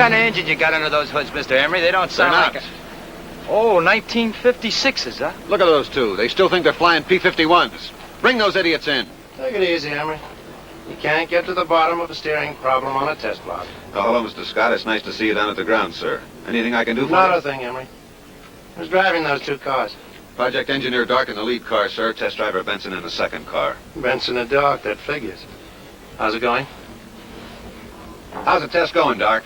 kind of engine you got under those hoods, Mr. Emery? They don't sound like... Oh, 1956s, huh? Look at those two. They still think they're flying P-51s. Bring those idiots in. Take it easy, Emery. You can't get to the bottom of a steering problem on a test block. Oh, hello, Mr. Scott. It's nice to see you down at the ground, sir. Anything I can do for you? Not a thing, Emery. Who's driving those two cars? Project Engineer Dark in the lead car, sir. Test driver Benson in the second car. Benson and Dark, that figures. How's it going? How's the test going, Dark?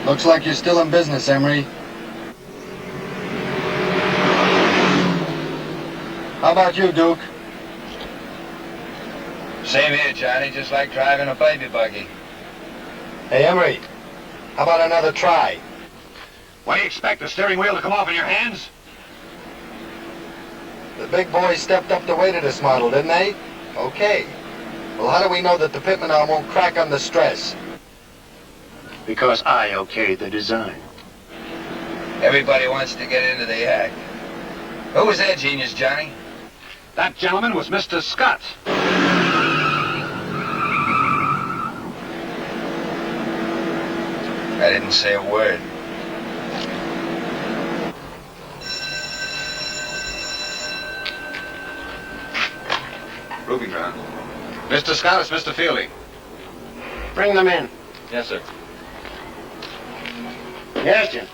Looks like you're still in business, Emery. How about you, Duke? Same here, Johnny. Just like driving a baby buggy. Hey, Emery. How about another try? What do you expect, the steering wheel to come off in your hands? The big boys stepped up the weight of this model, didn't they? Okay. Well, how do we know that the pitman arm won't crack under stress? Because I okayed the design. Everybody wants to get into the act. Who was that genius, Johnny? That gentleman was Mr. Scott. I didn't say a word. Proving ground. Mr. Scott, it's Mr. Fielding. Bring them in. Yes, sir. Yes, Jim.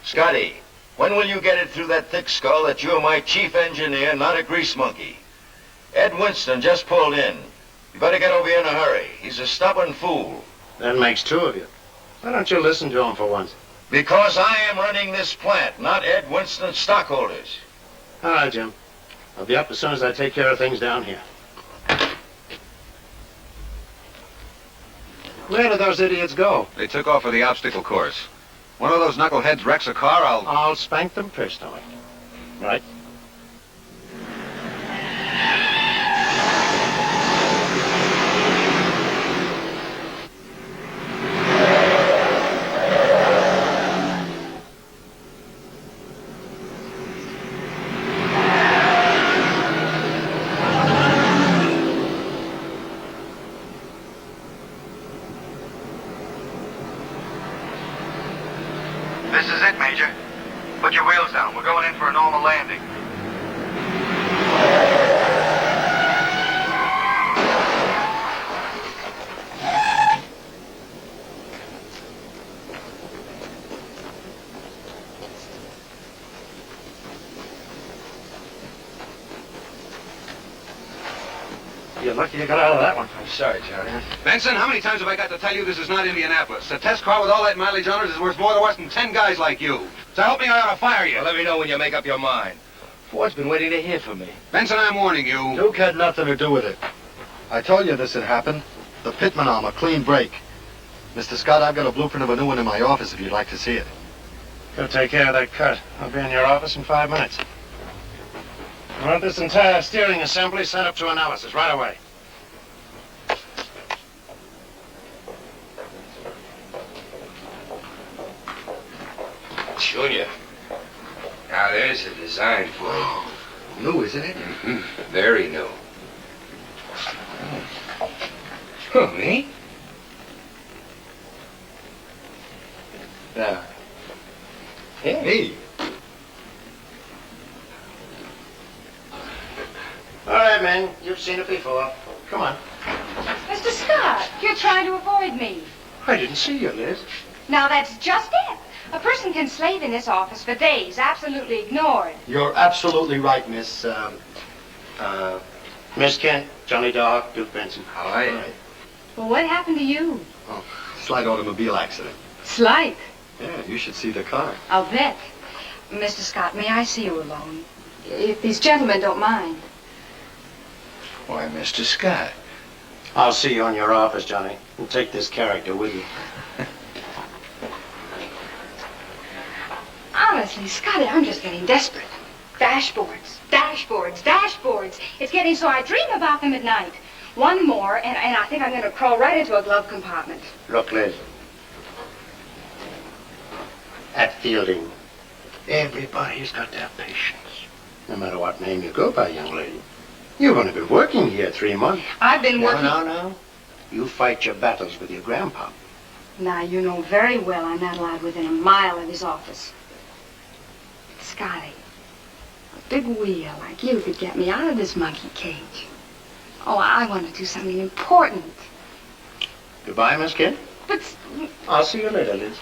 Scotty, when will you get it through that thick skull that you're my chief engineer, not a grease monkey? Ed Winston just pulled in. You better get over here in a hurry. He's a stubborn fool. That makes two of you. Why don't you listen to him for once? Because I am running this plant, not Ed Winston's stockholders. All right, Jim. I'll be up as soon as I take care of things down here. Where did those idiots go? They took off for the obstacle course. One of those knuckleheads wrecks a car, I'll spank them personally. Right? This is it, Major. Put your wheels down. We're going in for a normal landing. You're lucky you got out of that one. I'm sorry, Johnny. Benson, how many times have I got to tell you this is not Indianapolis? A test car with all that mileage on it is worth more than 10 guys like you. So help me, I ought to fire you. Well, let me know when you make up your mind. Ford's been waiting to hear from me. Benson, I'm warning you. Duke had nothing to do with it. I told you this had happened. The pitman arm, a clean break. Mr. Scott, I've got a blueprint of a new one in my office if you'd like to see it. Go take care of that cut. I'll be in your office in 5 minutes. I want this entire steering assembly sent up to analysis right away. Junior. Now there's a design for you. New, isn't it? Mm-hmm. Very new. Who, me? Yeah. Yeah. Me? All right, men. You've seen it before. Come on. Mr. Scott, you're trying to avoid me. I didn't see you, Liz. Now, that's just it. A person can slave in this office for days, absolutely ignored. You're absolutely right, Miss, Miss Kent, Johnny Dark, Duke Benson. How are you? All right. Well, what happened to you? Oh, slight automobile accident. Slight. Yeah, you should see the car. I'll bet. Mr. Scott, may I see you alone? If these gentlemen don't mind. Why, Mr. Scott. I'll see you in your office, Johnny. And take this character with you. Honestly, Scotty, I'm just getting desperate. Dashboards, dashboards, dashboards. It's getting so I dream about them at night. One more, and I think I'm going to crawl right into a glove compartment. Look, Liz. At Fielding, everybody's got to have patience. No matter what name you go by, young lady. You've only been working here 3 months. I've been working... No. You fight your battles with your grandpa. Now, you know very well I'm not allowed within a mile of his office. Scotty, a big wheel like you could get me out of this monkey cage. Oh, I want to do something important. Goodbye, Miss Kidd. But... I'll see you later, Liz.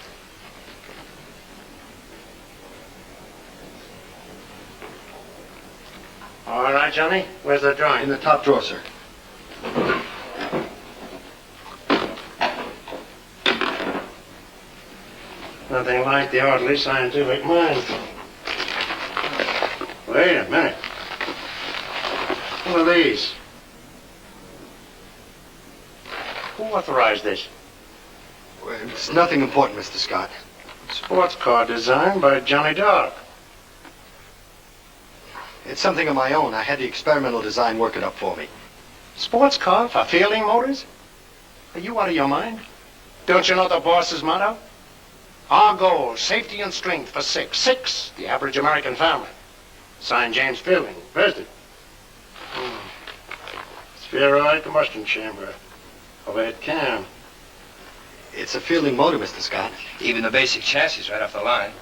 All right, Johnny. Where's the drawing? In the top drawer, sir. Nothing like the orderly scientific mind. Wait a minute. What are these? Who authorized this? Well, it's nothing important, Mr. Scott. Sports car designed by Jihnny Dark. It's something of my own. I had the experimental design work it up for me. Sports car for fielding motors? Are you out of your mind? Don't you know the boss's motto? Our goal, safety and strength for six. Six, the average American family. Signed James Fielding, president. Spheroid combustion chamber. Overhead cam. It's a fielding motor, Mr. Scott. Even the basic chassis right off the line.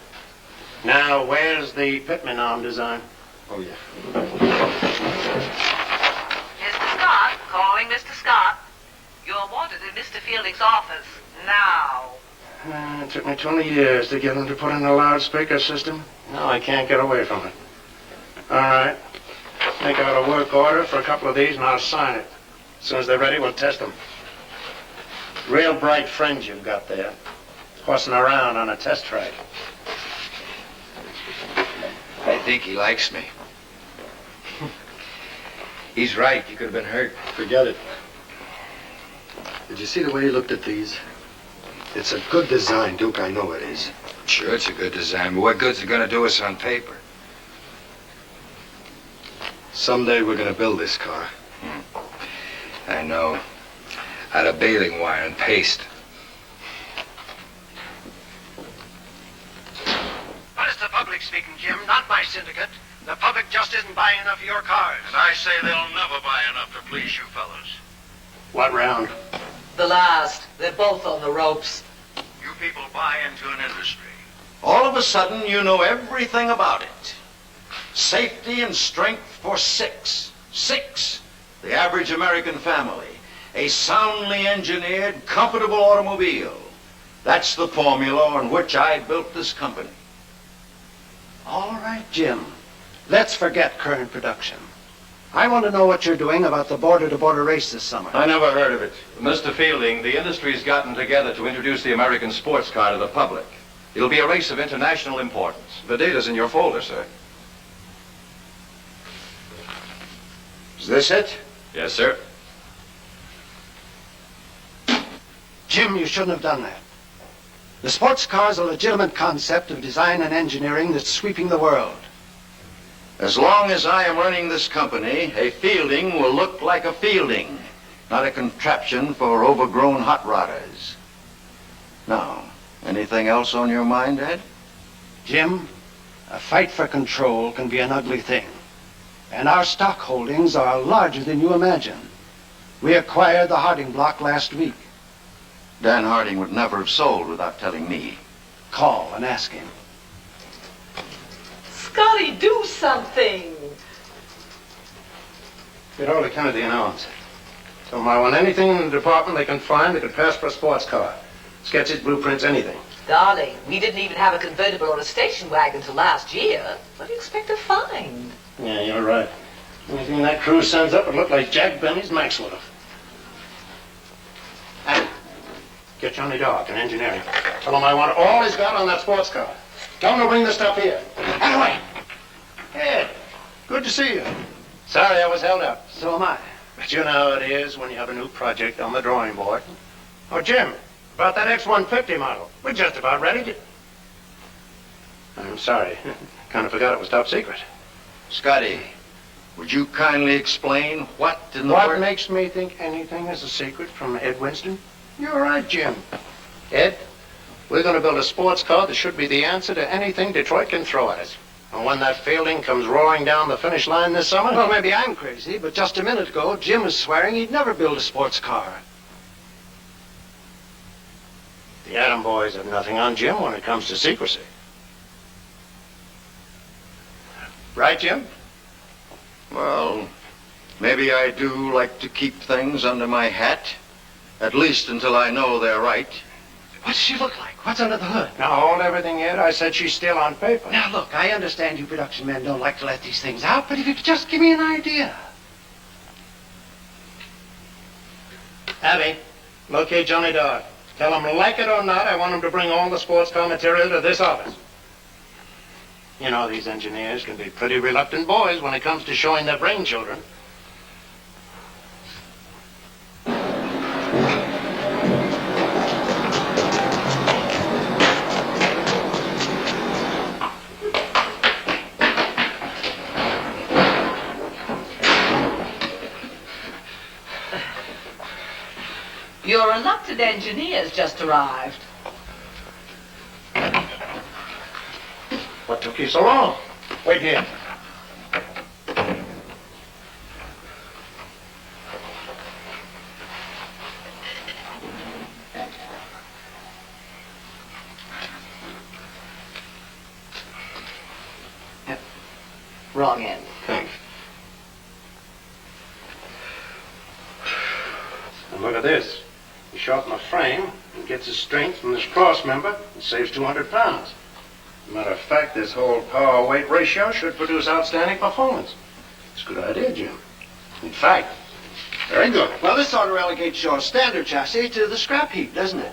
Now, where's the Pittman arm design? Oh, yeah. Mr. Scott, calling Mr. Scott. You're wanted in Mr. Fielding's office now. It took me 20 years to get them to put in a loudspeaker system. Now I can't get away from it. All right. Make out a work order for a couple of these and I'll sign it. As soon as they're ready, we'll test them. Real bright friends you've got there. Horsing around on a test track. I think he likes me. He's right. You could have been hurt. Forget it. Did you see the way he looked at these? It's a good design, Duke. I know it is. Sure, it's a good design, but what good's it going to do us on paper? Someday we're going to build this car. I know. Out of baling wire and paste. But it's the public speaking, Jim, not my syndicate. The public just isn't buying enough of your cars. And I say they'll never buy enough to please you fellas. What round? The last. They're both on the ropes. You people buy into an industry. All of a sudden, you know everything about it. Safety and strength for six. Six. The average American family. A soundly engineered, comfortable automobile. That's the formula on which I built this company. All right, Jim. Let's forget current production. I want to know what you're doing about the border-to-border race this summer. I never heard of it. Mr. Fielding, the industry's gotten together to introduce the American sports car to the public. It'll be a race of international importance. The data's in your folder, sir. Is this it? Yes, sir. Jim, you shouldn't have done that. The sports car is a legitimate concept of design and engineering that's sweeping the world. As long as I am running this company, a Fielding will look like a Fielding, not a contraption for overgrown hot rodders. Now, anything else on your mind, Ed? Jim, a fight for control can be an ugly thing. And our stock holdings are larger than you imagine. We acquired the Harding block last week. Dan Harding would never have sold without telling me. Call and ask him. Scotty, do something. Get hold of Kennedy and Owens. Tell them I want anything in the department they can find that could pass for a sports car. Sketches, blueprints, anything. Darling, we didn't even have a convertible or a station wagon till last year. What do you expect to find? Yeah, you're right. Anything that crew sends up would look like Jack Benny's Maxwell. And get Jihnny Dark in engineering. Tell him I want all he's got on that sports car. Tell him to bring the stuff here. Anyway. Ed, good to see you. Sorry I was held up. So am I. But you know how it is when you have a new project on the drawing board. Oh, Jim, about that X-150 model. We're just about ready to... I'm sorry. Kind of forgot it was top secret. Scotty, would you kindly explain what in the What world... makes me think anything is a secret from Ed Winston? You're right, Jim. Ed, we're going to build a sports car that should be the answer to anything Detroit can throw at us. And when that Fielding comes roaring down the finish line this summer... Well, maybe I'm crazy, but just a minute ago, Jim was swearing he'd never build a sports car. The Atom Boys have nothing on Jim when it comes to secrecy. Right, Jim? Well, maybe I do like to keep things under my hat. At least until I know they're right. What does she look like? What's under the hood? Now, hold everything here. I said she's still on paper. Now, look, I understand you production men don't like to let these things out, but if you could just give me an idea. Abby, locate Jihnny Dark. Tell him, like it or not, I want him to bring all the sports car material to this office. You know, these engineers can be pretty reluctant boys when it comes to showing their brain children. Your reluctant engineer's just arrived. What took you so long? Wait here. Wrong end. Thanks. And look at this. You shorten the frame and gets his strength from this cross member and saves 200 pounds. Matter of fact, this whole power-weight ratio should produce outstanding performance. It's a good idea, Jim. In fact, very good. Well, this ought to relegate your standard chassis to the scrap heap, doesn't it?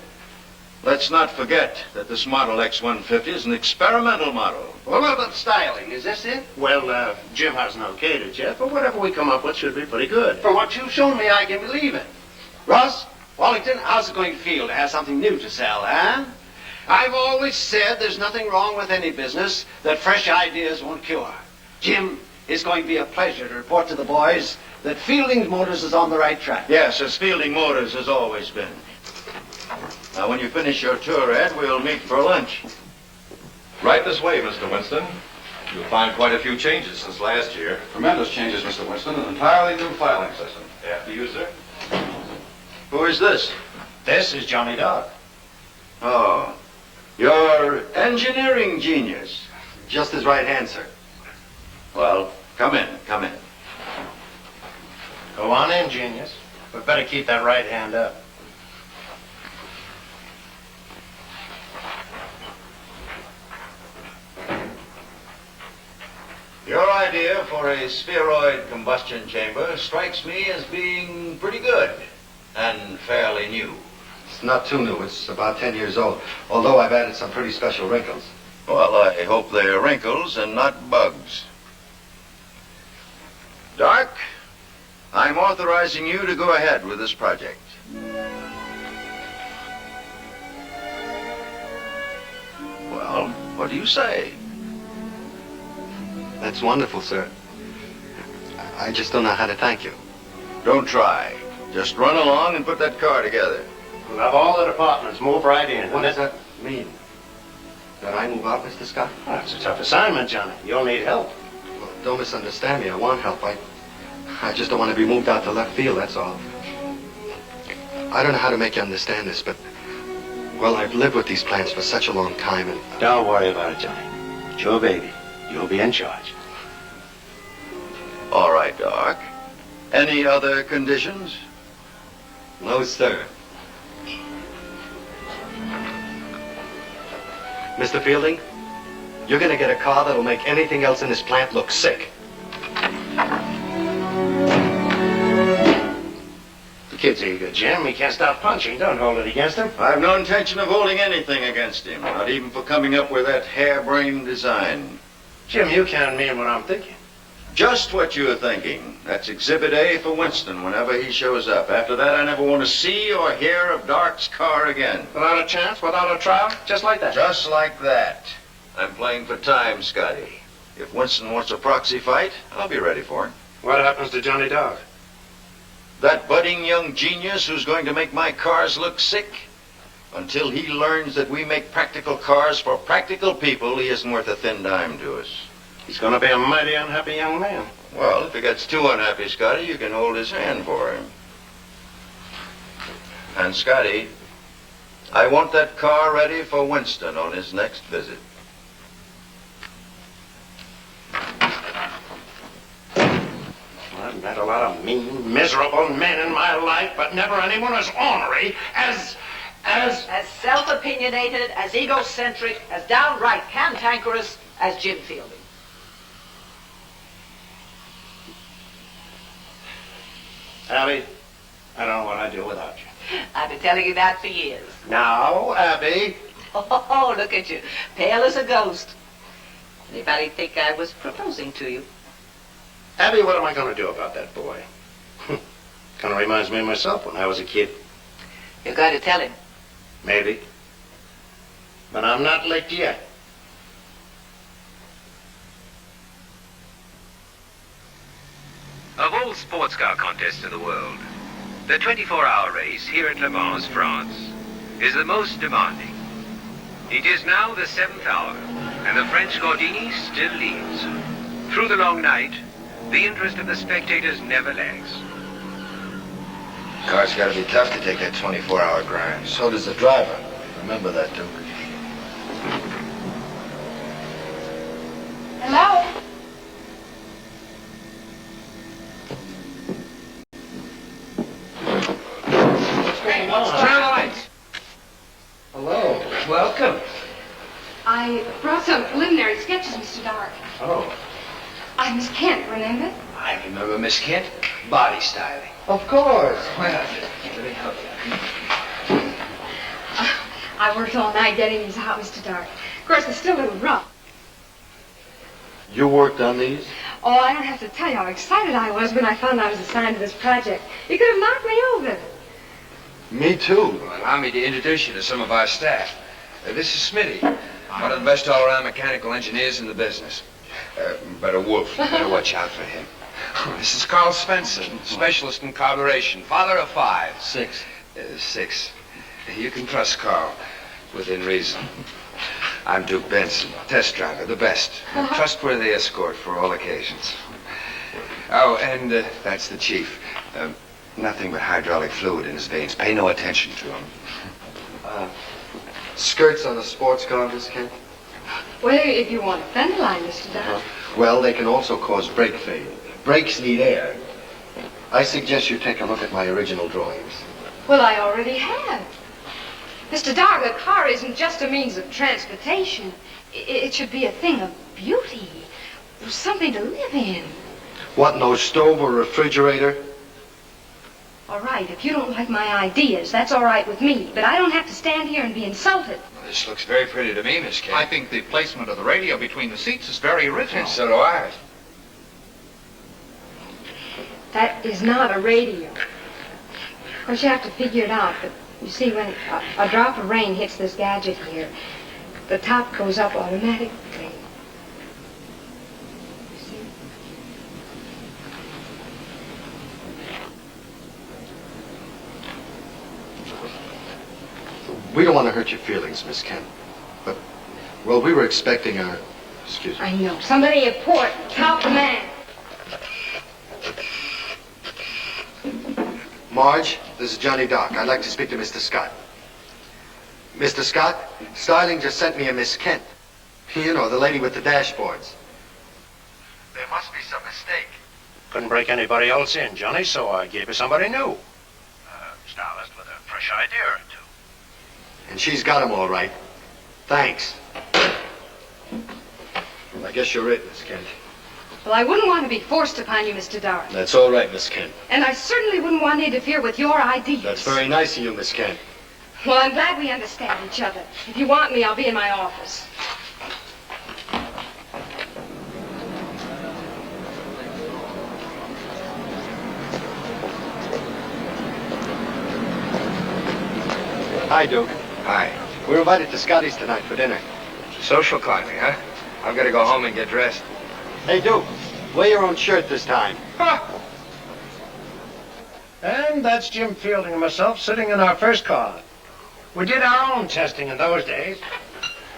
Let's not forget that this Model X-150 is an experimental model. Well, what about the styling? Is this it? Well, Jim hasn't okayed it yet, but whatever we come up with should be pretty good. From what you've shown me, I can believe it. Ross, Wallington, how's it going to feel to have something new to sell, huh? I've always said there's nothing wrong with any business that fresh ideas won't cure. Jim, it's going to be a pleasure to report to the boys that Fielding Motors is on the right track. Yes, as Fielding Motors has always been. Now, when you finish your tour, Ed, we'll meet for lunch. Right this way, Mr. Winston. You'll find quite a few changes since last year. Tremendous changes, Mr. Winston. An entirely new filing system. After you, sir. Who is this? This is Jihnny Dark. Oh, your engineering genius. Just his right hand, sir. Well, come in, come in. Go on in, genius. But better keep that right hand up. Your idea for a spheroid combustion chamber strikes me as being pretty good and fairly new. It's not too new. It's about 10 years old, although I've added some pretty special wrinkles. Well, I hope they're wrinkles and not bugs. Dark, I'm authorizing you to go ahead with this project. Well, what do you say? That's wonderful, sir. I just don't know how to thank you. Don't try. Just run along and put that car together. We'll have all the departments move right in. What does that mean? That I move out, Mr. Scott? Well, it's a tough assignment, Johnny. You'll need help. Well, don't misunderstand me. I want help. I just don't want to be moved out to left field, that's all. I don't know how to make you understand this, but, well, I've lived with these plans for such a long time, and... Don't worry about it, Johnny. It's your baby. You'll be in charge. All right, Doc. Any other conditions? No, sir. Mr. Fielding, you're going to get a car that'll make anything else in this plant look sick. The kid's eager, Jim. He can't stop punching. Don't hold it against him. I have no intention of holding anything against him, not even for coming up with that harebrained design. Jim, you can't mean what I'm thinking. Just what you're thinking. That's Exhibit A for Winston whenever he shows up. After that, I never want to see or hear of Dark's car again. Without a chance, without a trial, just like that. Just like that. I'm playing for time, Scotty. If Winston wants a proxy fight, I'll be ready for it. What happens to Jihnny Dark? That budding young genius who's going to make my cars look sick? Until he learns that we make practical cars for practical people, he isn't worth a thin dime to us. He's going to be a mighty unhappy young man. Well, if he gets too unhappy, Scotty, you can hold his hand for him. And, Scotty, I want that car ready for Winston on his next visit. I've met a lot of mean, miserable men in my life, but never anyone as ornery as As self-opinionated, as egocentric, as downright cantankerous as Jim Fielding. Abby, I don't know what I'd do without you. I've been telling you that for years. Now, Abby. Oh, look at you, pale as a ghost. Anybody think I was proposing to you? Abby, what am I going to do about that boy? Kind of reminds me of myself when I was a kid. You're going to tell him. Maybe. But I'm not licked yet. Of all sports car contests in the world, the 24-hour race here at Le Mans, France, is the most demanding. It is now the 7th hour, and the French Gordini still leads. Through the long night, the interest of the spectators never lags. Car's got to be tough to take that 24-hour grind. So does the driver. Remember that, Duke. Hello? Turn the lights. Hello. Welcome. I brought some preliminary sketches, Mr. Dark. Oh. I'm Miss Kent, remember? I remember Miss Kent. Body styling. Of course. Well, let me help you. I worked all night getting these out, Mr. Dark. Of course, they're still a little rough. You worked on these? Oh, I don't have to tell you how excited I was when I found I was assigned to this project. You could have knocked me over. Me too. Well, allow me to introduce you to some of our staff. This is Smitty, one of the best all-around mechanical engineers in the business. But a wolf, you better watch out for him. This is Carl Svensson, specialist in carburation, father of 5. 6. 6. You can trust Carl, within reason. I'm Duke Benson, test driver, the best. A trustworthy escort for all occasions. Oh, and that's the chief. Nothing but hydraulic fluid in his veins. Pay no attention to him. Skirts on a sports car, Miss Kent? Well, if you want a fender line, Mr. Dark. Well, they can also cause brake fade. Brakes need air. I suggest you take a look at my original drawings. Well, I already have. Mr. Dark, a car isn't just a means of transportation. It should be a thing of beauty. Something to live in. What, no stove or refrigerator? All right, if you don't like my ideas, that's all right with me. But I don't have to stand here and be insulted. Well, this looks very pretty to me, Miss Kent. I think the placement of the radio between the seats is very original. And so do I. That is not a radio. Of course, you have to figure it out, but you see, when a drop of rain hits this gadget here, the top goes up automatically. You see? We don't want to hurt your feelings, Miss Kent. But, well, we were expecting our... Excuse me. I know. Somebody important. Top man. Marge, this is Jihnny Dark. I'd like to speak to Mr. Scott. Mr. Scott, Starling just sent me a Miss Kent. You know, the lady with the dashboards. There must be some mistake. Couldn't break anybody else in, Johnny, so I gave her somebody new. Stylist with a fresh idea or two. And she's got 'em all right. Thanks. I guess you're it, Miss Kent. Well, I wouldn't want to be forced upon you, Mr. Dark. That's all right, Miss Kent. And I certainly wouldn't want to interfere with your ideas. That's very nice of you, Miss Kent. Well, I'm glad we understand each other. If you want me, I'll be in my office. Hi, Duke. Hi. We're invited to Scotty's tonight for dinner. Social climbing, huh? I've got to go home and get dressed. Hey, Duke, wear your own shirt this time. And that's Jim Fielding and myself sitting in our first car. We did our own testing in those days.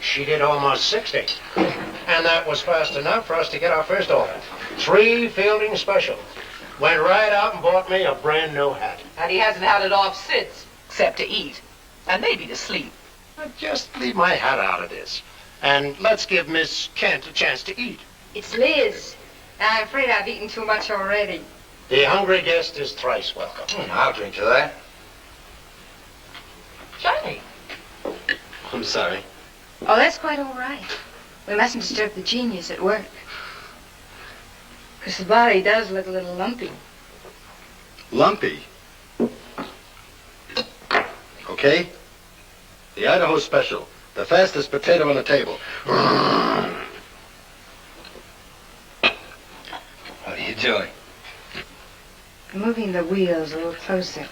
She did almost 60. And that was fast enough for us to get our first order. 3 Fielding specials. Went right out and bought me a brand new hat. And he hasn't had it off since, except to eat. and maybe to sleep. Just leave my hat out of this. And let's give Miss Kent a chance to eat. It's Liz. I'm afraid I've eaten too much already. The hungry guest is thrice welcome. I'll drink to that. Johnny. I'm sorry. Oh, that's quite all right. We mustn't disturb the genius at work. Because the body does look a little lumpy. Lumpy. Okay? The Idaho Special. The fastest potato on the table. What are you doing? Moving the wheels a little closer.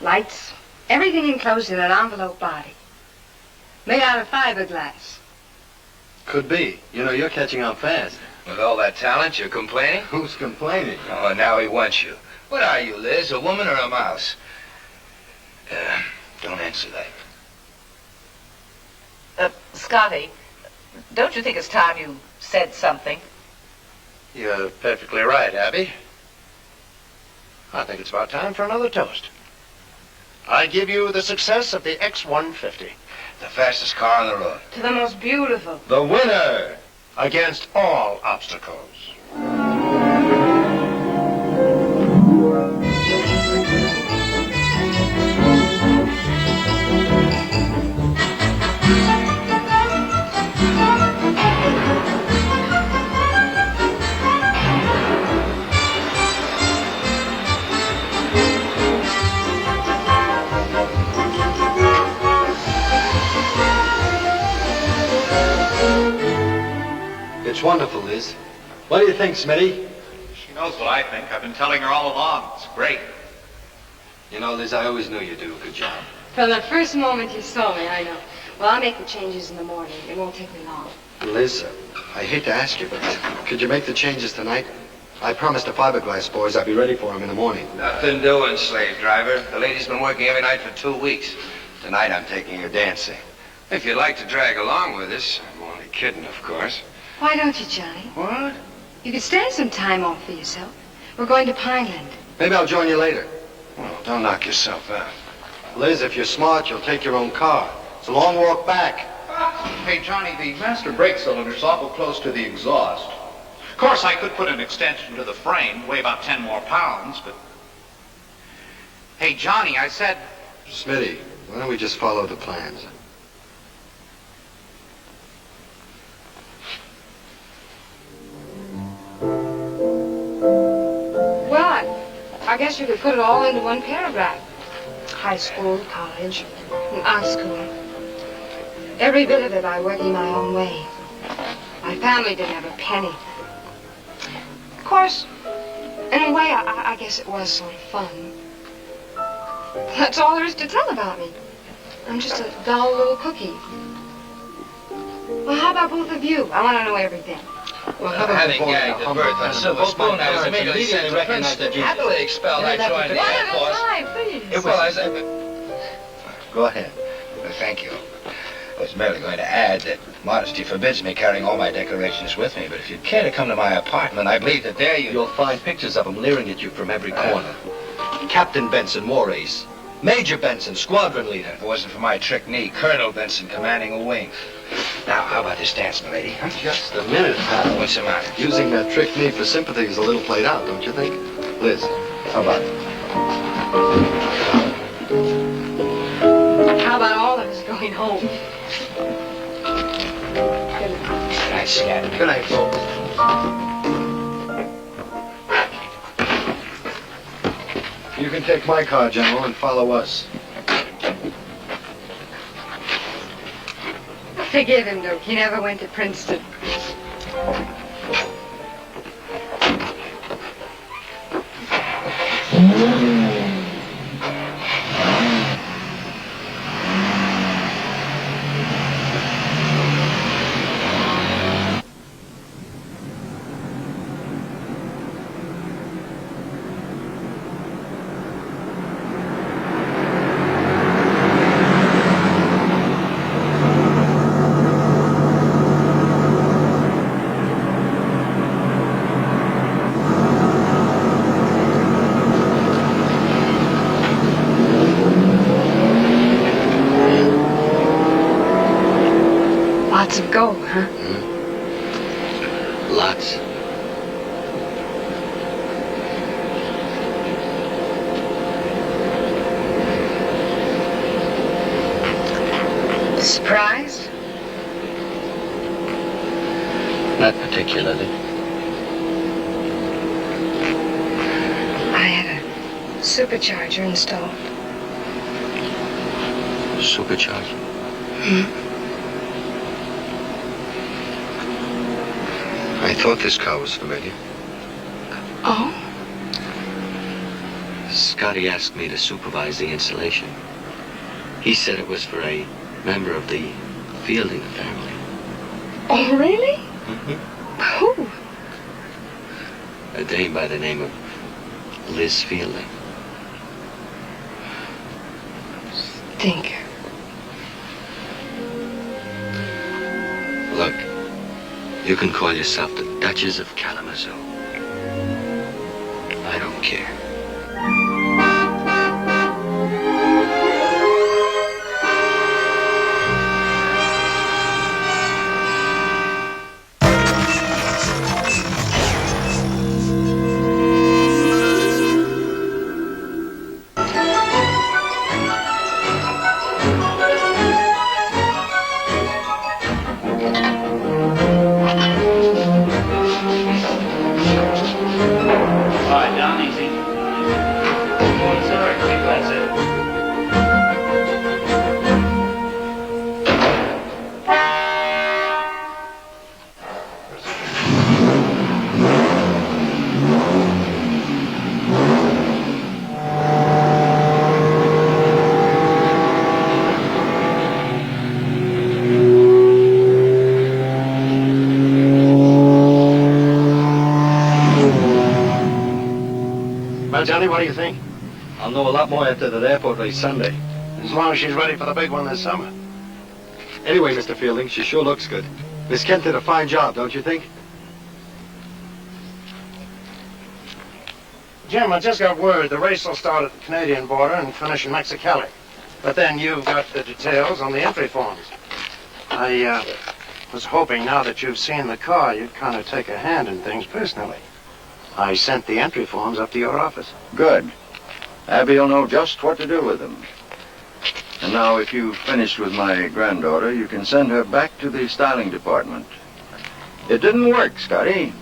Lights, everything enclosed in an envelope body. Made out of fiberglass. Could be. You know, you're catching on fast. With all that talent, you're complaining? Who's complaining? Oh, now he wants you. What are you, Liz, a woman or a mouse? Don't answer that. Scotty, don't you think it's time you said something? You're perfectly right, Abby. I think it's about time for another toast. I give you the success of the X-150. The fastest car on the road. To the most beautiful. The winner! Against all obstacles. It's wonderful, Liz. What do you think, Smitty? She knows what I think. I've been telling her all along. It's great. You know, Liz, I always knew you'd do a good job. From the first moment you saw me, I know. Well, I'll make the changes in the morning. It won't take me long. Liz, I hate to ask you, but could you make the changes tonight? I promised the fiberglass boys I'd be ready for them in the morning. Nothing doing, slave driver. The lady's been working every night for 2 weeks. Tonight I'm taking her dancing. If you'd like to drag along with us, I'm only kidding, of course. Why don't you, Johnny? What? You could stand some time off for yourself. We're going to Pineland. Maybe I'll join you later. Well, don't knock yourself out. Liz, if you're smart, you'll take your own car. It's a long walk back. Hey, Johnny, the master brake cylinder's awful close to the exhaust. Of course, I could put an extension to the frame, weigh about 10 more pounds, but... Hey, Johnny, I said... Smitty, why don't we just follow the plans? Well, I guess you could put it all into one paragraph. High school, college, and art school. Every bit of it by working my own way. My family didn't have a penny. Of course, in a way, I guess it was sort of fun. That's all there is to tell about me. I'm just a dull little cookie. Well, how about both of you? I want to know everything. Well, Having gagged at birth on silver spoon, I was immediately sent to Princeton. Happily expelled, I joined the Air Force. One at a time, please. Well, as I... Go ahead. Thank you. I was merely going to add that modesty forbids me carrying all my decorations with me, but if you'd care to come to my apartment, I believe that there You'll find pictures of them leering at you from every corner. Captain Benson, war ace. Major Benson, squadron leader. If it wasn't for my trick knee, Colonel Benson commanding a wing. Now, how about this dance, my lady? Huh? Just a minute, pal. What's the matter? Using that trick knee for sympathy is a little played out, don't you think? Liz, how about it? How about all of us going home? Good night, Scat. Good night, folks. You can take my car, General, and follow us. Forgive him, Duke. He never went to Princeton. Lots of gold, huh? Lots. Surprised? Not particularly. I had a supercharger installed. Supercharger? I thought this car was familiar. Oh? Scotty asked me to supervise the installation. He said it was for a member of the Fielding family. Oh, really? Who? A dame by the name of Liz Fielding. Stinker. Look, you can call yourself the Duchess of Kalamazoo. I don't care. Well, Johnny, what do you think? I'll know a lot more after that airport race Sunday. As long as she's ready for the big one this summer. Anyway, Mr. Fielding, she sure looks good. Miss Kent did a fine job, don't you think? Jim, I just got word the race will start at the Canadian border and finish in Mexicali. But then you've got the details on the entry forms. I was hoping now that you've seen the car, you'd kind of take a hand in things personally. I sent the entry forms up to your office. Good. Abby'll know just what to do with them. And now, if you've finished with my granddaughter, you can send her back to the styling department. It didn't work, Scotty.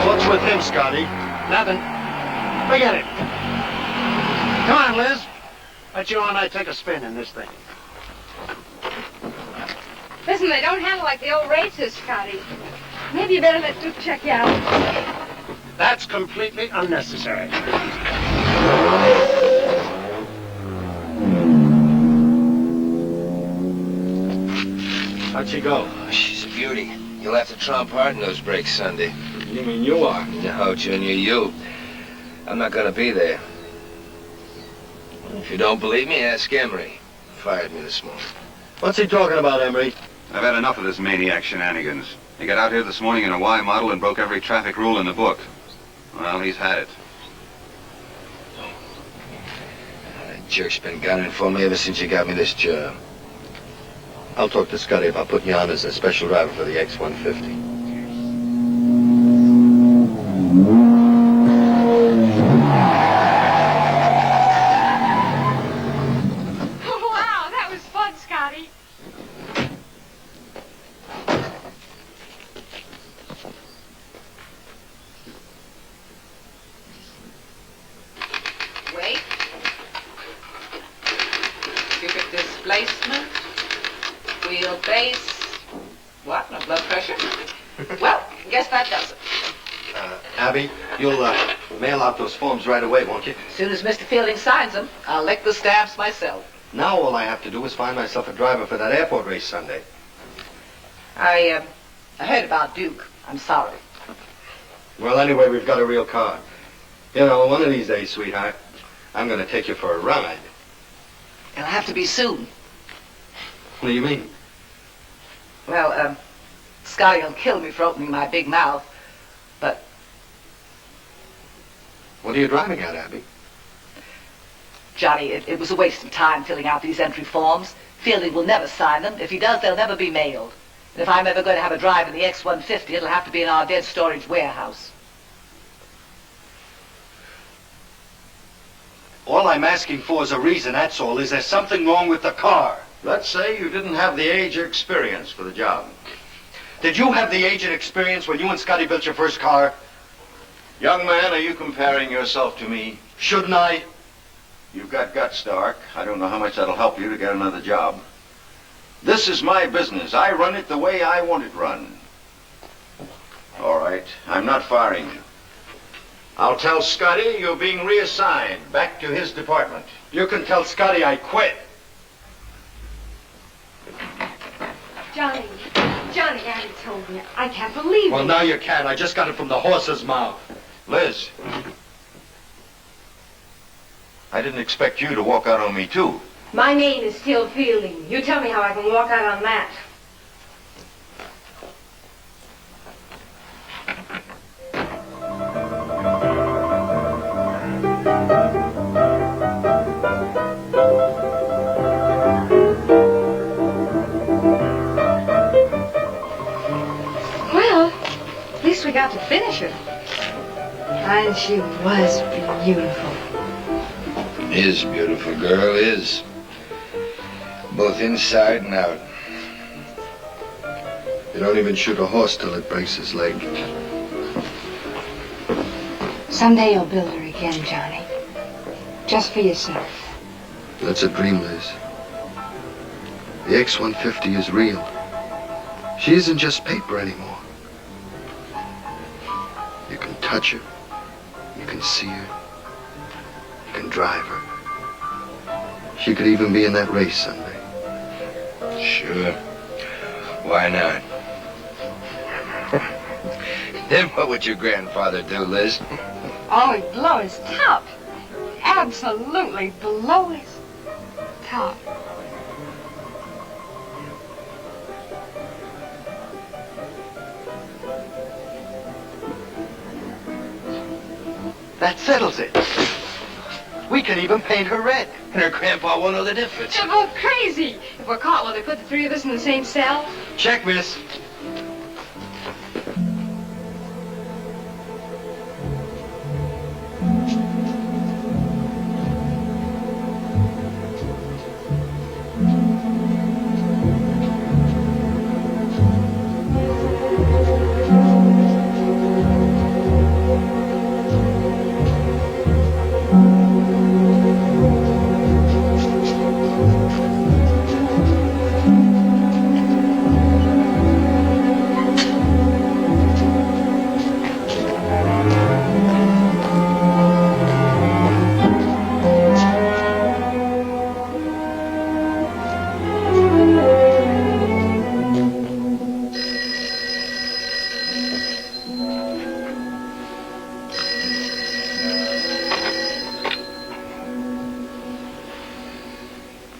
What's with him, Scotty? Nothing. Forget it. Come on, Liz. Let you and I take a spin in this thing. Listen, they don't handle like the old races, Scotty. Maybe you better let Duke check you out. That's completely unnecessary. How'd she go? Oh, she's a beauty. You'll have to tromp hard in those brakes Sunday. You mean you are? No, Junior, you. I'm not gonna be there. If you don't believe me, ask Emery. Fired me this morning. What's he talking about, Emery? I've had enough of this maniac shenanigans. He got out here this morning in a Y model and broke every traffic rule in the book. Well, he's had it. That jerk's been gunning for me ever since you got me this job. I'll talk to Scotty about putting you on as a special driver for the X-150. Wow, that was fun, Scotty. Weight. Cubic displacement. Wheelbase. What? No blood pressure? Well, guess that does it. Abby, you'll mail out those forms right away, won't you? As soon as Mr. Fielding signs them, I'll lick the stamps myself. Now all I have to do is find myself a driver for that airport race Sunday. I heard about Duke. I'm sorry. Well, anyway, we've got a real car. You know, one of these days, sweetheart, I'm going to take you for a ride. It'll have to be soon. What do you mean? Well, Scotty will kill me for opening my big mouth. But What are you driving at, Abby? Johnny, it was a waste of time filling out these entry forms. Fielding will never sign them. If he does, they'll never be mailed. And if I'm ever going to have a drive in the X-150, it'll have to be in our dead storage warehouse. All I'm asking for is a reason, that's all. Is there something wrong with the car? Let's say you didn't have the age or experience for the job. Did you have the age and experience when you and Scotty built your first car? Young man, are you comparing yourself to me? Shouldn't I? You've got guts, Dark. I don't know how much that'll help you to get another job. This is my business. I run it the way I want it run. All right, I'm not firing you. I'll tell Scotty you're being reassigned back to his department. You can tell Scotty I quit. Johnny, Abby told me. I can't believe Well, it. now you can. I just got it from the horse's mouth. Liz, I didn't expect you to walk out on me, too. My name is still Fielding. You tell me how I can walk out on that. Well, at least we got to finish her. And she was beautiful. Is beautiful, girl, is. Both inside and out. You don't even shoot a horse till it breaks his leg. Someday you'll build her again, Johnny. Just for yourself. That's a dream, Liz. The X-150 is real. She isn't just paper anymore. You can touch her. You can see her. You can drive her. She could even be in that race someday. Sure. Why not? Then what would your grandfather do, Liz? Oh, he'd blow his top. Absolutely blow his top. That settles it. We can even paint her red. And her grandpa won't know the difference. You're both crazy. If we're caught, will they put the three of us in the same cell? Check, miss.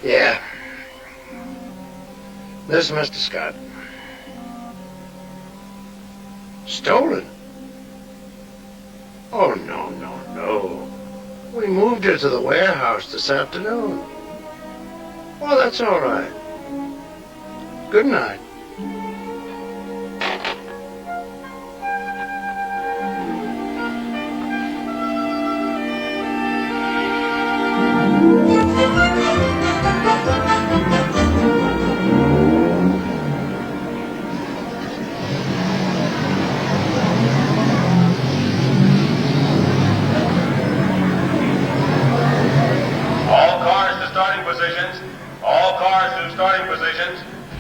Yeah. Listen, Mr. Scott. Stolen? Oh, no. We moved her to the warehouse this afternoon. Well, that's all right. Good night.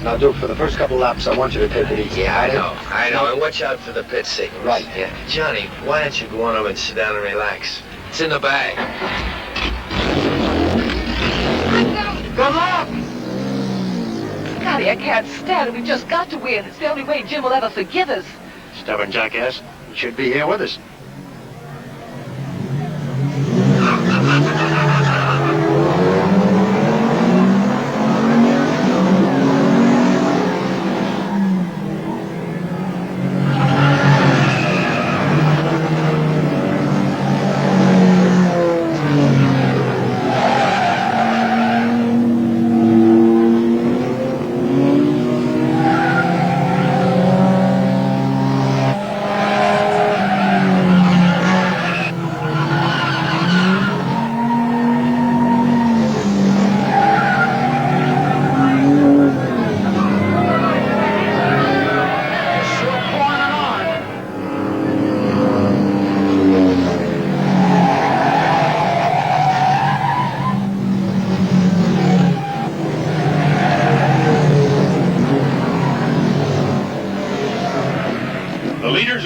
Now, Duke, for the first couple laps, I want you to take it easy. Yeah, I know. And watch out for the pit signals. Right. Yeah. Johnny, why don't you go on over and sit down and relax? It's in the bag. Good luck! Scotty, I can't stand it. We've just got to win. It's the only way Jim will ever forgive us. Stubborn jackass. You should be here with us.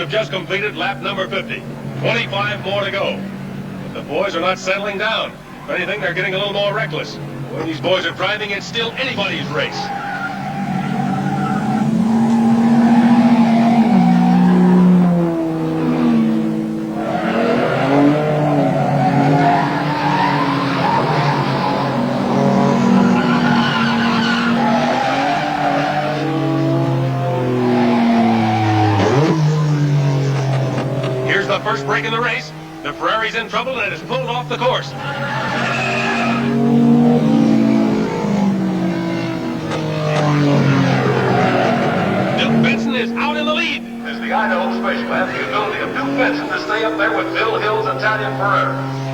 have just completed lap number 50. 25 more to go. But the boys are not settling down. If anything, they're getting a little more reckless. When these boys are driving, it's still anybody's race. Here's the first break in the race. The Ferrari's in trouble and it has pulled off the course. Duke Benson is out in the lead. As the Idaho Special has the ability of Duke Benson to stay up there with Bill Hill's Italian Ferrari.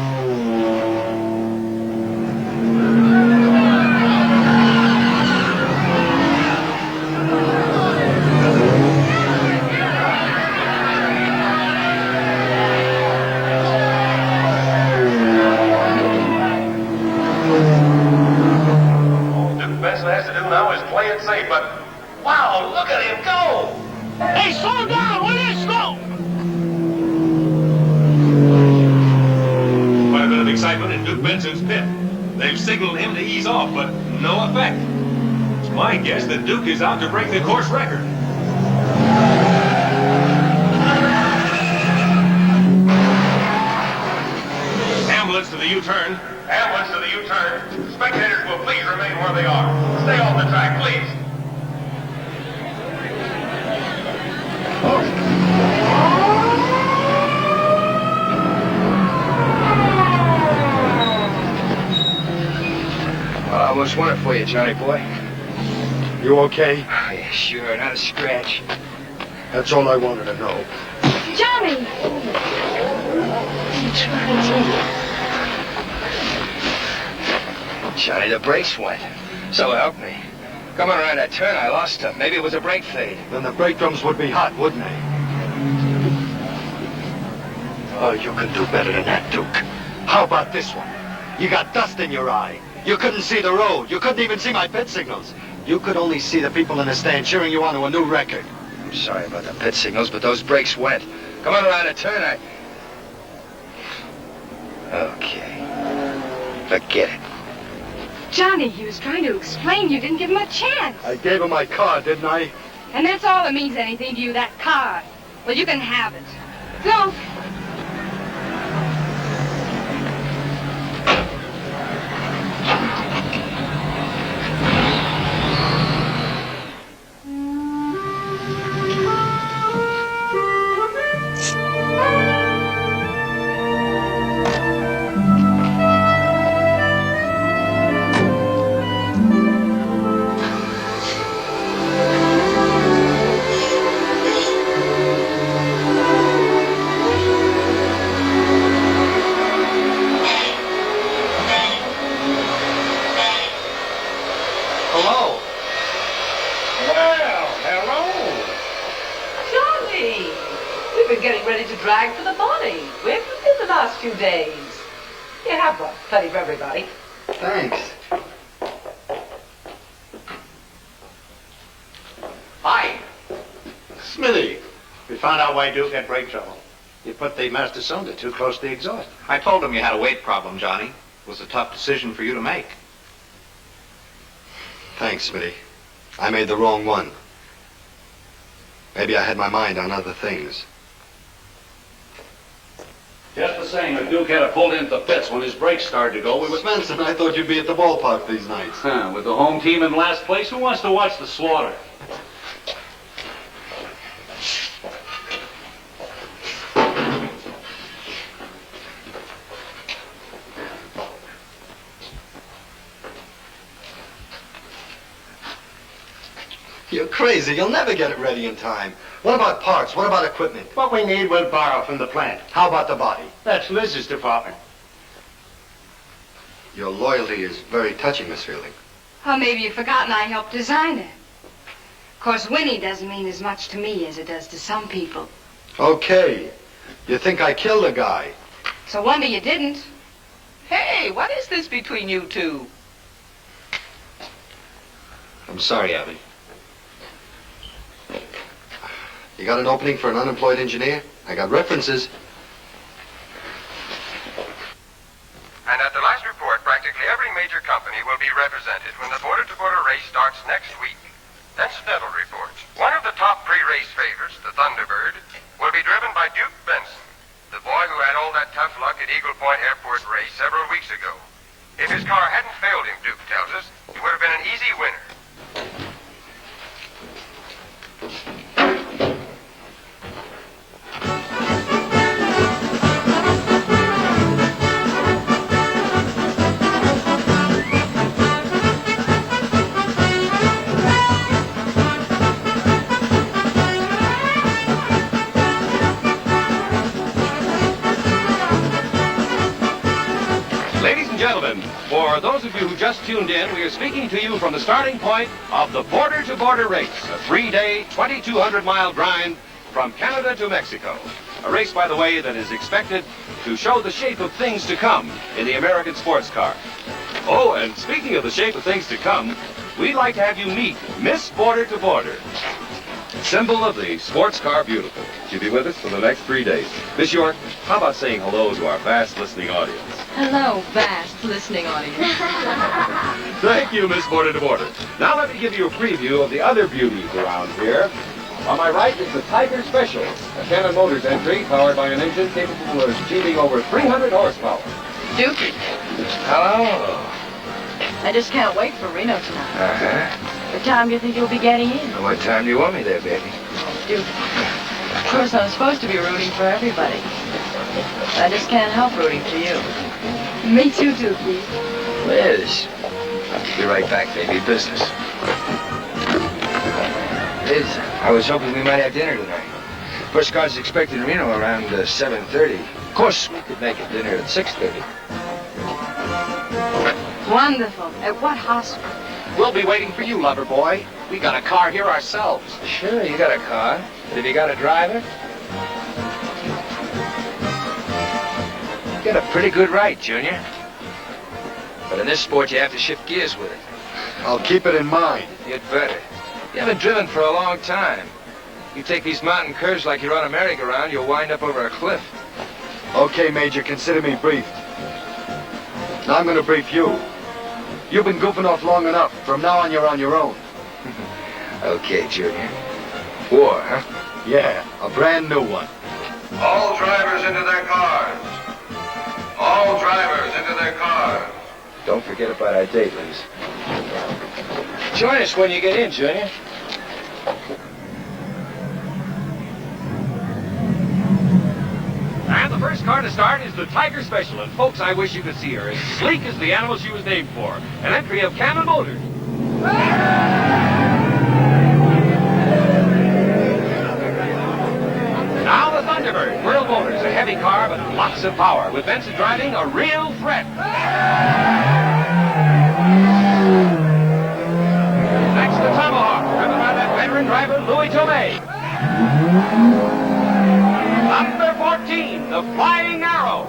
Safe, but wow, look at him go! Hey, slow down! What is slow? Quite a bit of excitement in Duke Benson's pit. They've signaled him to ease off, but no effect. It's my guess that Duke is out to break the course record. Ambulance to the U-turn. Ambulance to the U-turn. Spectators will please remain where they are. Stay off the track, please. Well, I almost won it for you, Johnny boy. You okay? Oh, yeah, sure, not a scratch. That's all I wanted to know. Johnny! Johnny, the brakes went. So help me. Coming around that turn, I lost them. Maybe it was a brake fade. Then the brake drums would be hot, wouldn't they? Oh, you can do better than that, Duke. How about this one? You got dust in your eye. You couldn't see the road. You couldn't even see my pit signals. You could only see the people in the stand cheering you on to a new record. I'm sorry about the pit signals, but those brakes went. Coming around a turn, Okay. Forget it. Johnny, he was trying to explain. You didn't give him a chance. I gave him my card, didn't I? And that's all that means anything to you, that card. Well, you can have it. Go. Drag for the body. Where have you been the last few days? You have brought plenty for everybody. Thanks. Hi. Smithy. We found out why Duke had brake trouble. You put the master cylinder too close to the exhaust. I told him you had a weight problem, Johnny. It was a tough decision for you to make. Thanks, Smitty. I made the wrong one. Maybe I had my mind on other things. Just the same, if Duke had pulled into the pits when his brakes started to go, we would... Svensson, I thought you'd be at the ballpark these nights. With the home team in last place, who wants to watch the slaughter? You're crazy. You'll never get it ready in time. What about parts? What about equipment? What we need, we'll borrow from the plant. How about the body? That's Liz's department. Your loyalty is very touching, Miss Fielding. Oh, maybe you've forgotten I helped design it. Of course, Winnie doesn't mean as much to me as it does to some people. Okay. You think I killed a guy? So wonder you didn't. Hey, what is this between you two? I'm sorry, Abby. You got an opening for an unemployed engineer? I got references. And at the last report, practically every major company will be represented when the border-to-border race starts next week. Incidental reports. One of the top pre-race favorites, the Thunderbird, will be driven by Duke Benson, the boy who had all that tough luck at Eagle Point Airport race several weeks ago. If his car hadn't failed him, Duke tells us, he would have been an easy winner. Ladies and gentlemen, for those of you who just tuned in, we are speaking to you from the starting point of the border-to-border race, a 3-day, 2,200-mile grind from Canada to Mexico. A race, by the way, that is expected to show the shape of things to come in the American sports car. Oh, and speaking of the shape of things to come, we'd like to have you meet Miss Border-to-Border, symbol of the sports car beautiful. She'll be with us for the next 3 days. Miss York, how about saying hello to our vast listening audience? Hello, vast listening audience. Thank you, Miss Border-to-Border. Now let me give you a preview of the other beauties around here. On my right is the Tiger Special, a Canon Motors entry powered by an engine capable of achieving over 300 horsepower. Dookie. Hello. I just can't wait for Reno tonight. Uh-huh. What time do you think you'll be getting in? What time do you want me there, baby? Dookie. Of course, I'm supposed to be rooting for everybody. I just can't help rooting for you. Me too, Dookie. Liz. I'll be right back, baby. Business. Liz, I was hoping we might have dinner tonight. First car's expected in Reno around 7:30. Of course, we could make it dinner at 6:30. Wonderful. At what hospital? We'll be waiting for you, lover boy. We got a car here ourselves. Sure, you got a car. But have you got a driver? You got a pretty good right, Junior. But in this sport, you have to shift gears with it. I'll keep it in mind. You'd better. You haven't driven for a long time. You take these mountain curves like you're on a merry-go-round, you'll wind up over a cliff. Okay, Major, consider me briefed. Now I'm going to brief you. You've been goofing off long enough. From now on, you're on your own. Okay, Junior. War, huh? Yeah, a brand new one. All drivers into their cars. All drivers into their cars. Don't forget about our date, Liz. Join us when you get in, Junior. And the first car to start is the Tiger Special. And folks, I wish you could see her. As sleek as the animal she was named for. An entry of Canon Motors. Now the Thunderbird, World Motors, a heavy car but lots of power, with Benson driving a real threat. Next, the Tomahawk, driven by that veteran driver, Louis Tomei. Number 14, the Flying Arrow.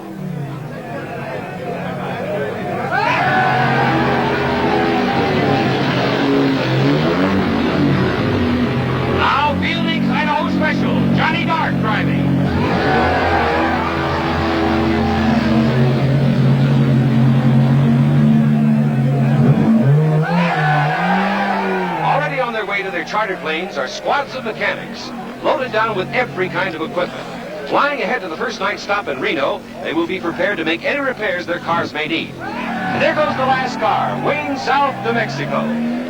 Now Fielding's Idaho Special, Jihnny Dark driving. Already on their way to their charter planes are squads of mechanics, loaded down with every kind of equipment. Flying ahead to the first night stop in Reno, they will be prepared to make any repairs their cars may need. And there goes the last car, winging south to Mexico,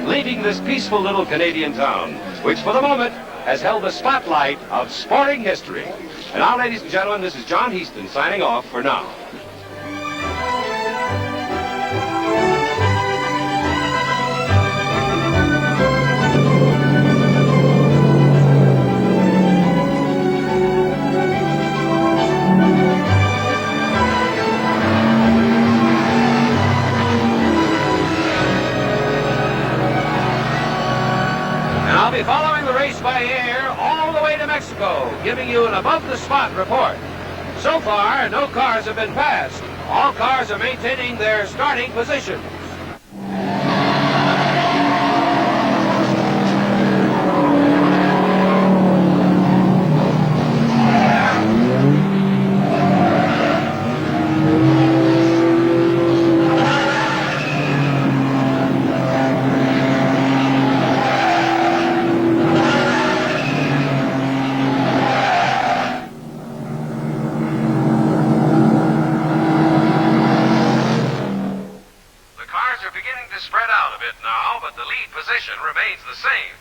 leaving this peaceful little Canadian town, which for the moment has held the spotlight of sporting history. And now, ladies and gentlemen, this is John Heaston signing off for now. I'll be following the race by air all the way to Mexico, giving you an above-the-spot report. So far, no cars have been passed. All cars are maintaining their starting position. bit now, but the lead position remains the same.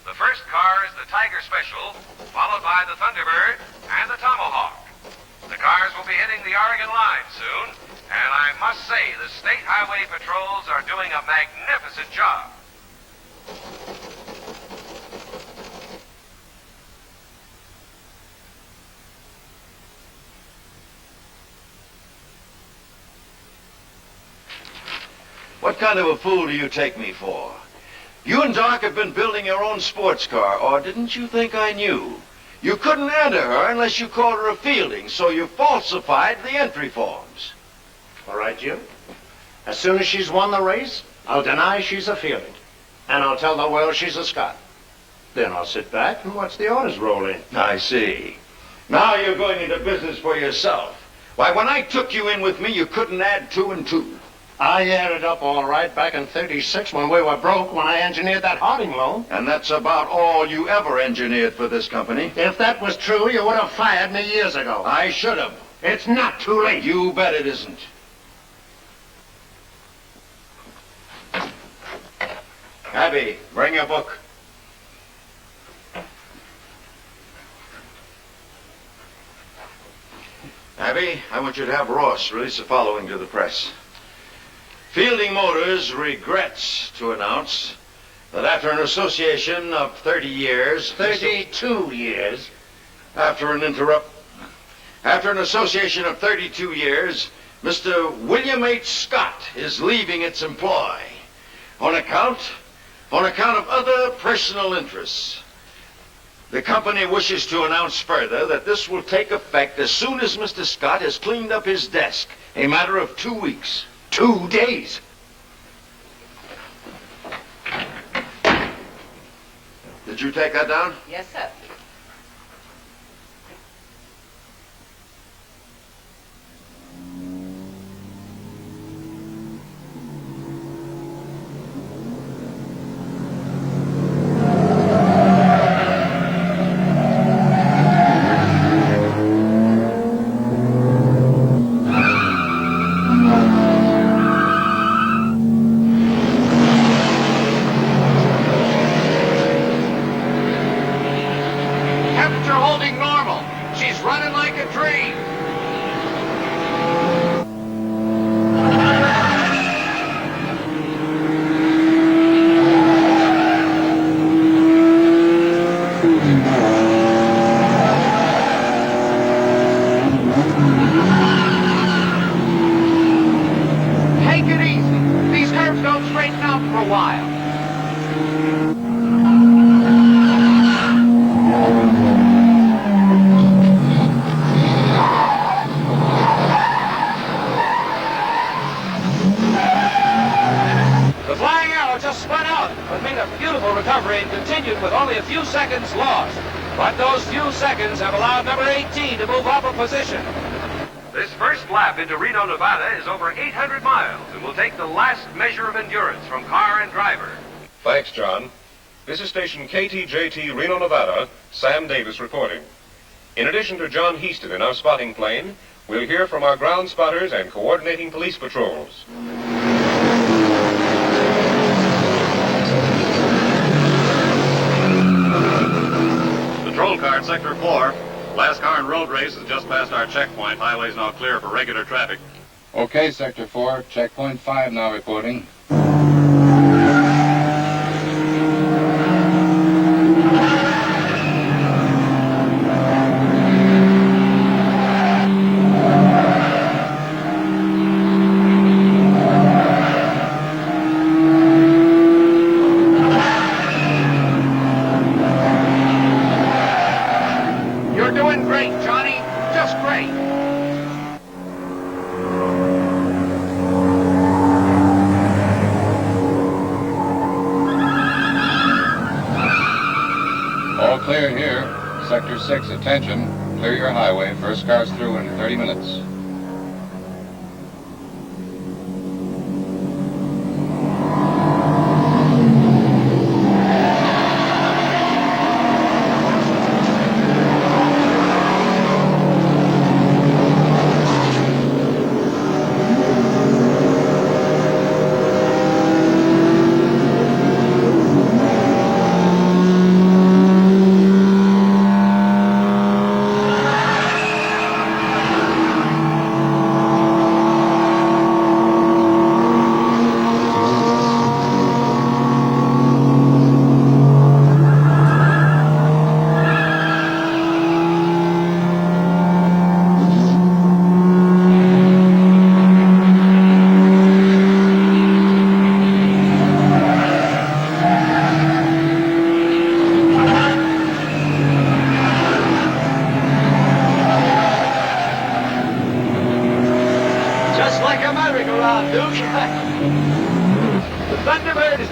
The first car is the Tiger Special, followed by the Thunderbird and the Tomahawk. The cars will be hitting the Oregon line soon, and I must say the state highway patrols are doing a magnificent job. What kind of a fool do you take me for? You and Dark have been building your own sports car, or didn't you think I knew? You couldn't enter her unless you called her a Fielding, so you falsified the entry forms. All right, Jim. As soon as she's won the race, I'll deny she's a Fielding. And I'll tell the world she's a Scott. Then I'll sit back and watch the orders roll in. I see. Now you're going into business for yourself. Why, when I took you in with me, you couldn't add 2 and 2. I added up all right back in '36 when we were broke when I engineered that Harding loan. And that's about all you ever engineered for this company. If that was true, you would have fired me years ago. I should have. It's not too late. You bet it isn't. Abby, bring your book. Abby, I want you to have Ross release the following to the press. Fielding Motors regrets to announce that after an association of 30 years... 32 years? After an association of 32 years, Mr. William H. Scott is leaving its employ on account of other personal interests. The company wishes to announce further that this will take effect as soon as Mr. Scott has cleaned up his desk, a matter of 2 weeks. 2 days. Did you take that down? Yes, sir. Have allowed number 18 to move up a position. This first lap into Reno, Nevada is over 800 miles and will take the last measure of endurance from car and driver. Thanks, John. This is station KTJT Reno, Nevada. Sam Davis reporting. In addition to John Heaston in our spotting plane, we'll hear from our ground spotters and coordinating police patrols. Patrol car at Sector 4. Last car in road race is just past our checkpoint. Highway's now clear for regular traffic. Okay, Sector 4. Checkpoint 5 now reporting. Clear here. Sector 6, attention. Clear your highway. First car's through in 30 minutes.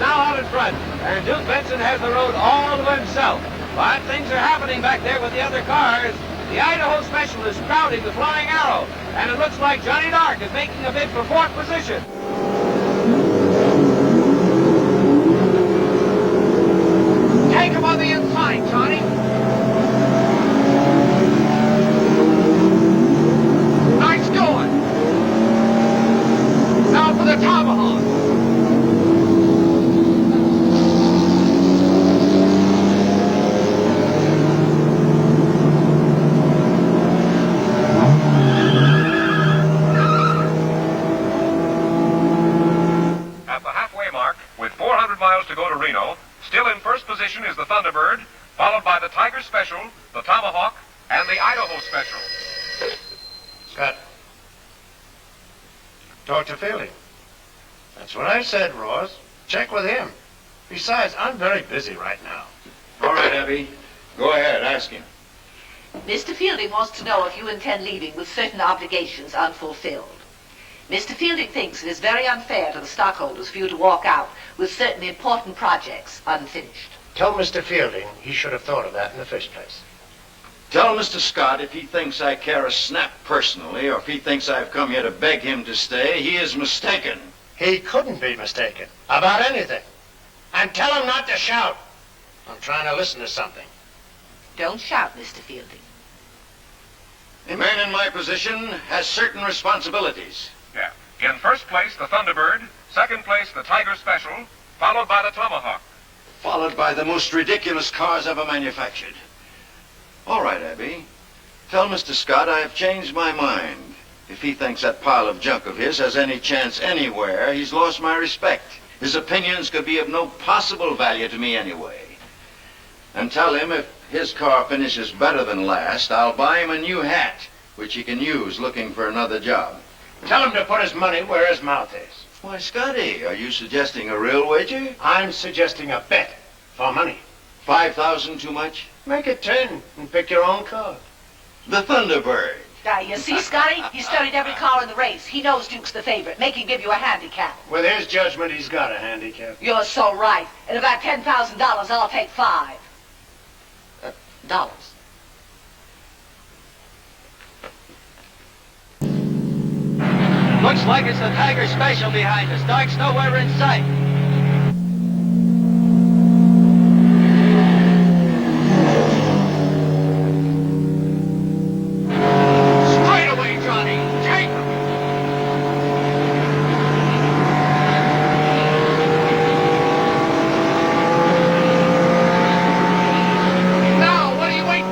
now out in front, and Duke Benson has the road all to himself. But things are happening back there with the other cars. The Idaho Special is crowding the Flying Arrow, and it looks like Jihnny Dark is making a bid for 4th position. Take him on the inside, Johnny. Nice going. Now for the tomahawk. At the halfway mark, with 400 miles to go to Reno, still in first position is the Thunderbird, followed by the Tiger Special, the Tomahawk, and the Idaho Special. Scott. Talk to Fielding. That's what I said, Ross. Check with him. Besides, I'm very busy right now. All right, Abby. Go ahead, ask him. Mr. Fielding wants to know if you intend leaving with certain obligations unfulfilled. Mr. Fielding thinks it is very unfair to the stockholders for you to walk out with certain important projects unfinished. Tell Mr. Fielding he should have thought of that in the first place. Tell Mr. Scott if he thinks I care a snap personally, or if he thinks I've come here to beg him to stay, he is mistaken. He couldn't be mistaken about anything. And tell him not to shout. I'm trying to listen to something. Don't shout, Mr. Fielding. A man in my position has certain responsibilities. Yeah. In first place, the Thunderbird. Second place, the Tiger Special, followed by the Tomahawk. Followed by the most ridiculous cars ever manufactured. All right, Abby. Tell Mr. Scott I have changed my mind. If he thinks that pile of junk of his has any chance anywhere, he's lost my respect. His opinions could be of no possible value to me anyway. And tell him if his car finishes better than last, I'll buy him a new hat, which he can use looking for another job. Tell him to put his money where his mouth is. Why, Scotty, are you suggesting a real wager? I'm suggesting a bet for money. 5,000 too much? Make it 10 and pick your own car. The Thunderbird. You see, Scotty? He studied every car in the race. He knows Duke's the favorite. Make him give you a handicap. With his judgment, he's got a handicap. You're so right. And about $10,000, I'll take $5. Looks like it's the Tiger Special behind us. Dark's nowhere in sight. Straight away, Johnny. Take him. Now, what are you waiting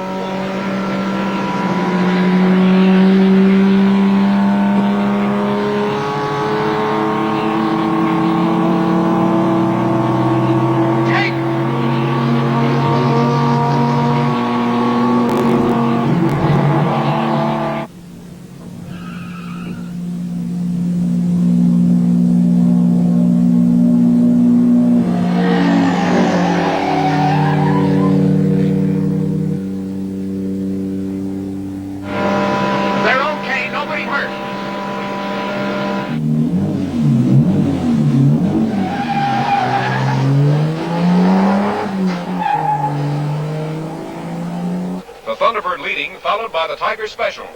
Thunderbird leading, followed by the Tiger Special.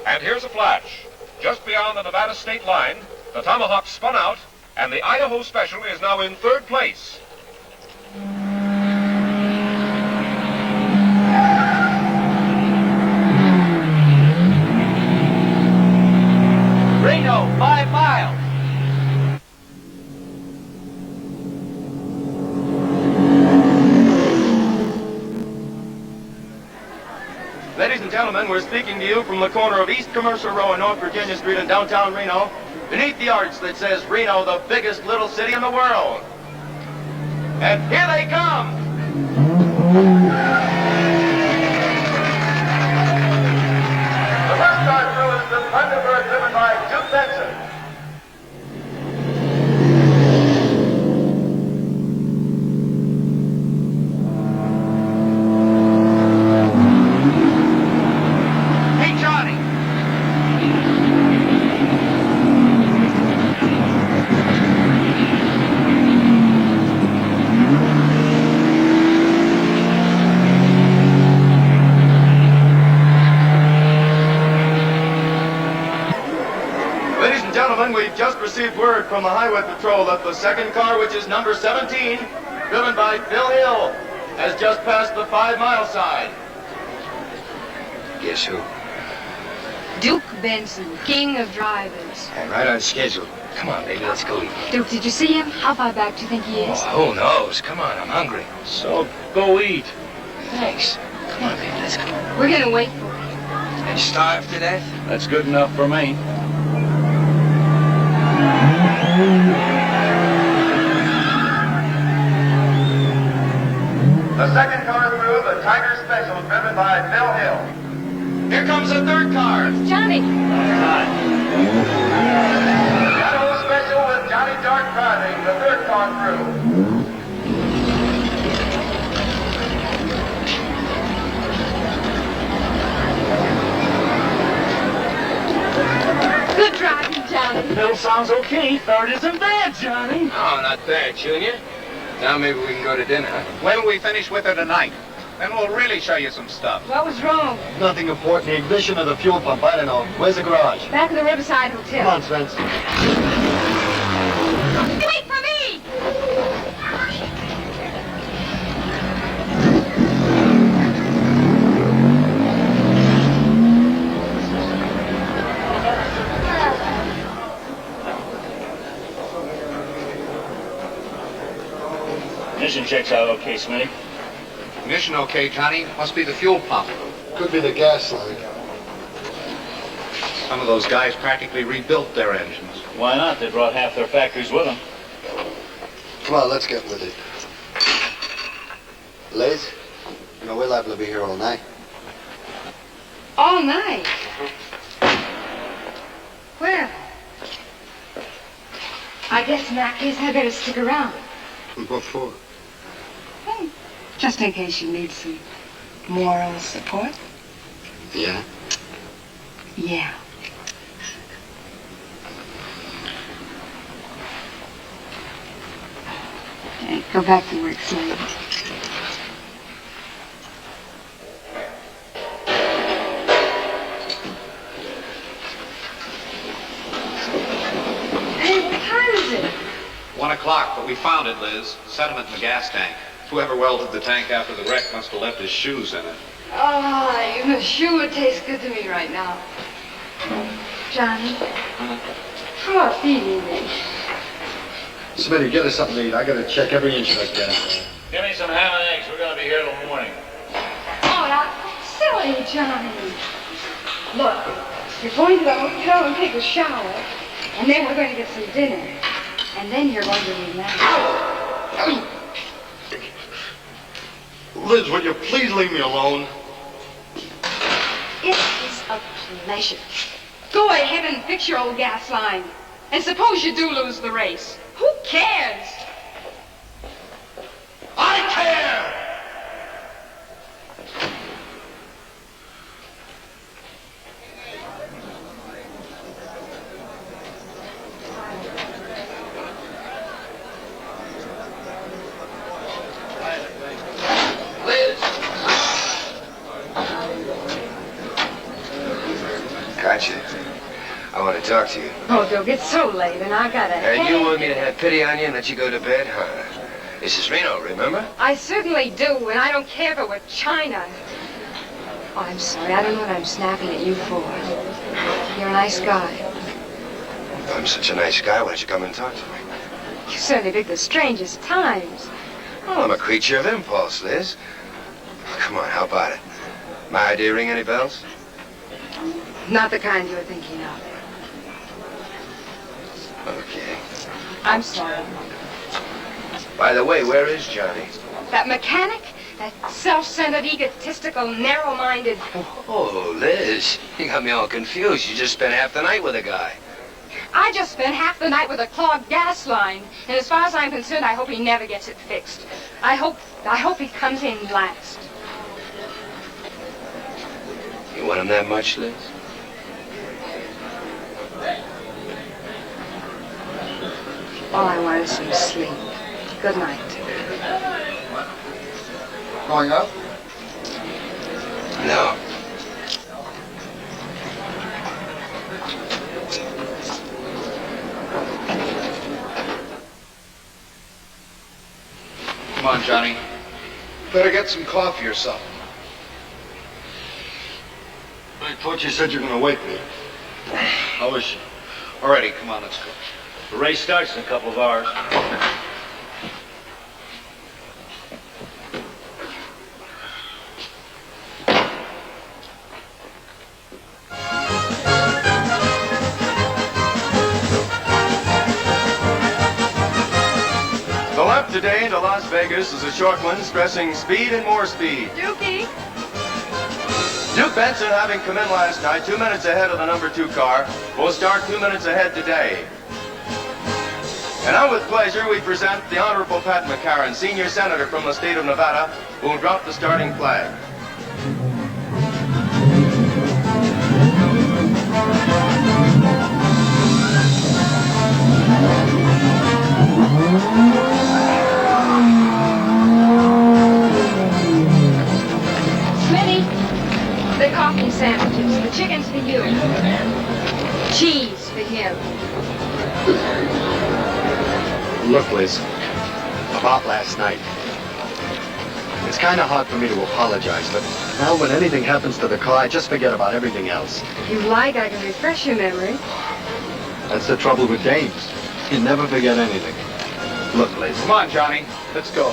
And here's a flash. Just beyond the Nevada state line, the Tomahawk spun out, and the Idaho Special is now in third place. Reno, 5 miles. Ladies and gentlemen, we're speaking to you from the corner of East Commercial Row and North Virginia Street in downtown Reno, beneath the arch that says Reno, the biggest little city in the world. And here they come! The first car through is the Thunderbird driven by Duke Benson. from the Highway Patrol that the second car, which is number 17, driven by Phil Hill, has just passed the 5-mile side. Guess who? Duke Benson, king of drivers. And right on schedule. Come on, baby, let's go eat. Duke, did you see him? How far back do you think he is? Oh, who knows? Come on, I'm hungry. So go eat. Thanks. Come on, baby, let's go. We're gonna wait for him. And starve to death? That's good enough for me. The second car through, the Tiger Special, driven by Phil Hill. Here comes the third car. It's Johnny. Shadow Special with Jihnny Dark driving, the third car through. Good driving, Johnny. Phil sounds okay. Third isn't bad, Johnny. Oh, not bad, Junior. Now maybe we can go to dinner, huh? Wait till we finish with her tonight. Then we'll really show you some stuff. What was wrong? Nothing important. The ignition of the fuel pump. I don't know. Where's the garage? Back of the Riverside Hotel. Come on, Spence. Wait for me! Mission checks out okay, Smitty. Ignition okay, Johnny. Must be the fuel pump. Could be the gas line. Some of those guys practically rebuilt their engines. Why not? They brought half their factories with them. Come on, let's get with it. Liz, you know, we're liable to be here all night. All night? Well, I guess in that case I better stick around. What for? Just in case you need some moral support. Yeah? Yeah. Okay, go back to work, Slade. Hey, what time is it? 1 o'clock, but we found it, Liz. Sediment in the gas tank. Whoever welded the tank after the wreck must have left his shoes in it. Oh, you know, sure would taste good to me right now. Johnny, how about feeding me? Smitty, get us something to eat. I gotta check every inch of that gas. Give me some ham and eggs. We're gonna be here till morning. Oh, now, silly Johnny. Look, you're going to the hotel and take a shower, and then we're going to get some dinner, and then you're going to relax. Liz, will you please leave me alone? It is a pleasure. Go ahead and fix your old gas line. And suppose you do lose the race. Who cares? I care! Gotcha. I want to talk to you. Oh, Doug, it's so late, and I got a And you headache. want me to have pity on you and let you go to bed, huh? This is Reno, remember? I certainly do, and I don't care if it were China. Oh, I'm sorry. I don't know what I'm snapping at you for. You're a nice guy. If I'm such a nice guy, why don't you come and talk to me? You certainly pick the strangest times. Well, I'm a creature of impulse, Liz. Come on, how about it? My idea ring any bells? Not the kind you were thinking of. Okay. I'm sorry. By the way, where is Johnny? That mechanic, that self-centered, egotistical, narrow-minded... Oh, Liz, you got me all confused. You just spent half the night with a guy. I just spent half the night with a clogged gas line, and as far as I'm concerned, I hope he never gets it fixed. I hope he comes in last. You want him that much, Liz? All I want is some sleep. Good night. Going up? No. Come on, Johnny. Better get some coffee or something. I thought you said you were going to wake me. How is she? Alrighty, come on, let's go. The race starts in a couple of hours. The lap today to Las Vegas is a short one, stressing speed and more speed. Dookie. Duke Benson, having come in last night 2 minutes ahead of the number 2 car, will start 2 minutes ahead today. And now with pleasure we present the Honorable Pat McCarran, Senior Senator from the state of Nevada, who will drop the starting flag. Smitty, the coffee sandwiches. The chicken's for you. Cheese for him. Look, Liz, about last night. It's kind of hard for me to apologize, but now when anything happens to the car, I just forget about everything else. If you like, I can refresh your memory. That's the trouble with dames. You never forget anything. Look, Liz. Come on, Johnny. Let's go.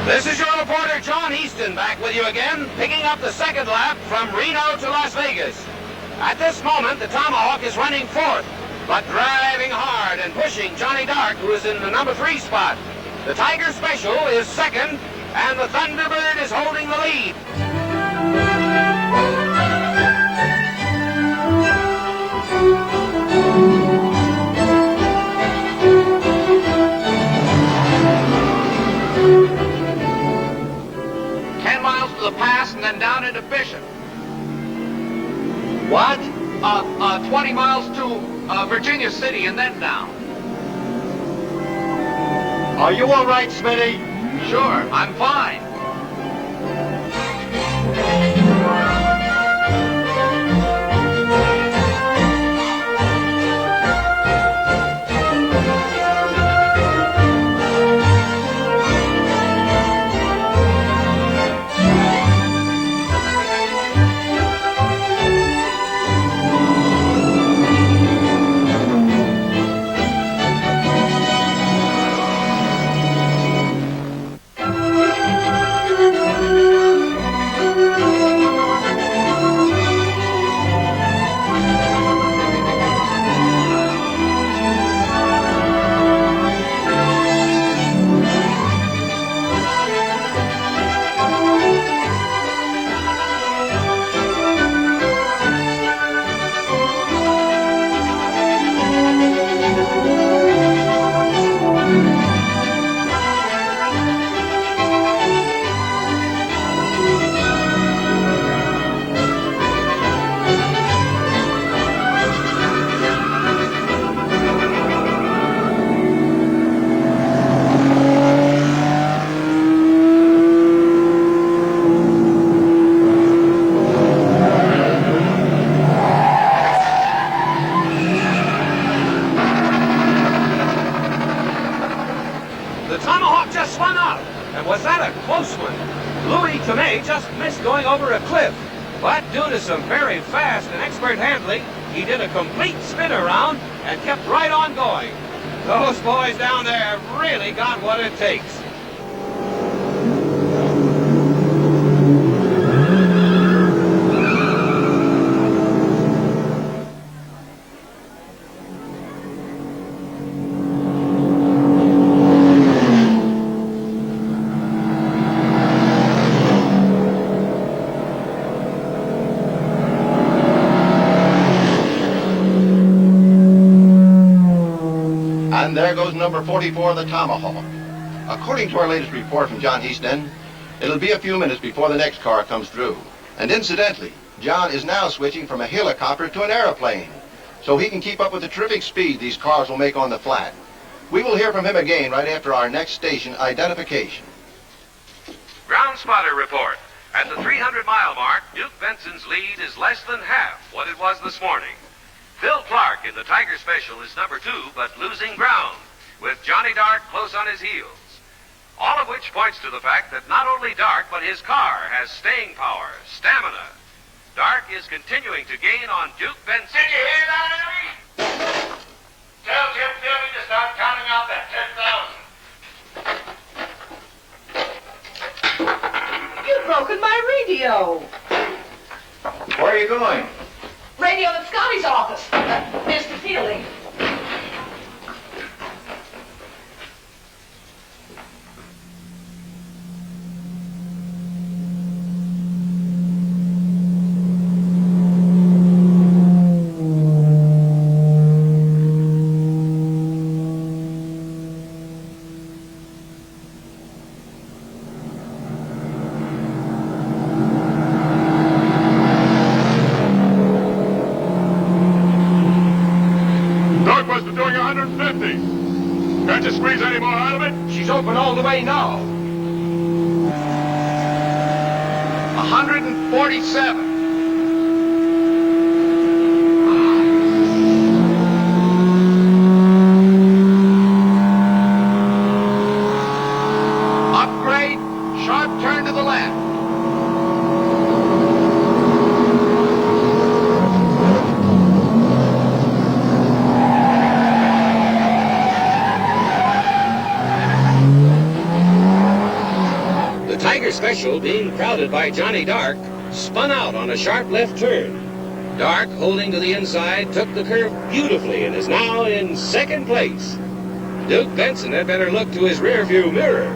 This is your reporter, John Easton, back with you again, picking up the second lap from Reno to Las Vegas. At this moment, the Tomahawk is running fourth, but driving hard and pushing Jihnny Dark, who is in the number 3 spot. The Tiger Special is second, and the Thunderbird is holding the lead. The pass and then down into Bishop. What? 20 miles to Virginia City and then down. Are you all right, Smitty? Sure, I'm fine. Was that a close one? Louis Tomei just missed going over a cliff. But due to some very fast and expert handling, he did a complete spin around and kept right on going. Those boys down there have really got what it takes. there goes number 44 of the Tomahawk. According to our latest report from John Easton, it'll be a few minutes before the next car comes through. And incidentally, John is now switching from a helicopter to an airplane, so he can keep up with the terrific speed these cars will make on the flat. We will hear from him again right after our next station identification. Ground spotter report. At the 300-mile mark, Duke Benson's lead is less than half what it was this morning. Phil Clark in the Tiger Special is number 2, but losing ground, with Jihnny Dark close on his heels. All of which points to the fact that not only Dark, but his car has staying power, stamina. Dark is continuing to gain on Duke Benson. Did you hear that, Eddie? Tell Jim Philby to start counting out that 10,000. You've broken my radio. Where are you going? Radio at Scotty's office. Mr. Fielding. Northwest is doing 150. Can't you squeeze any more out of it? She's open all the way now. 147. Upgrade, sharp turn to the left. The Tiger Special, being crowded by Jihnny Dark, spun out on a sharp left turn. Dark, holding to the inside, took the curve beautifully and is now in second place. Duke Benson had better look to his rearview mirror.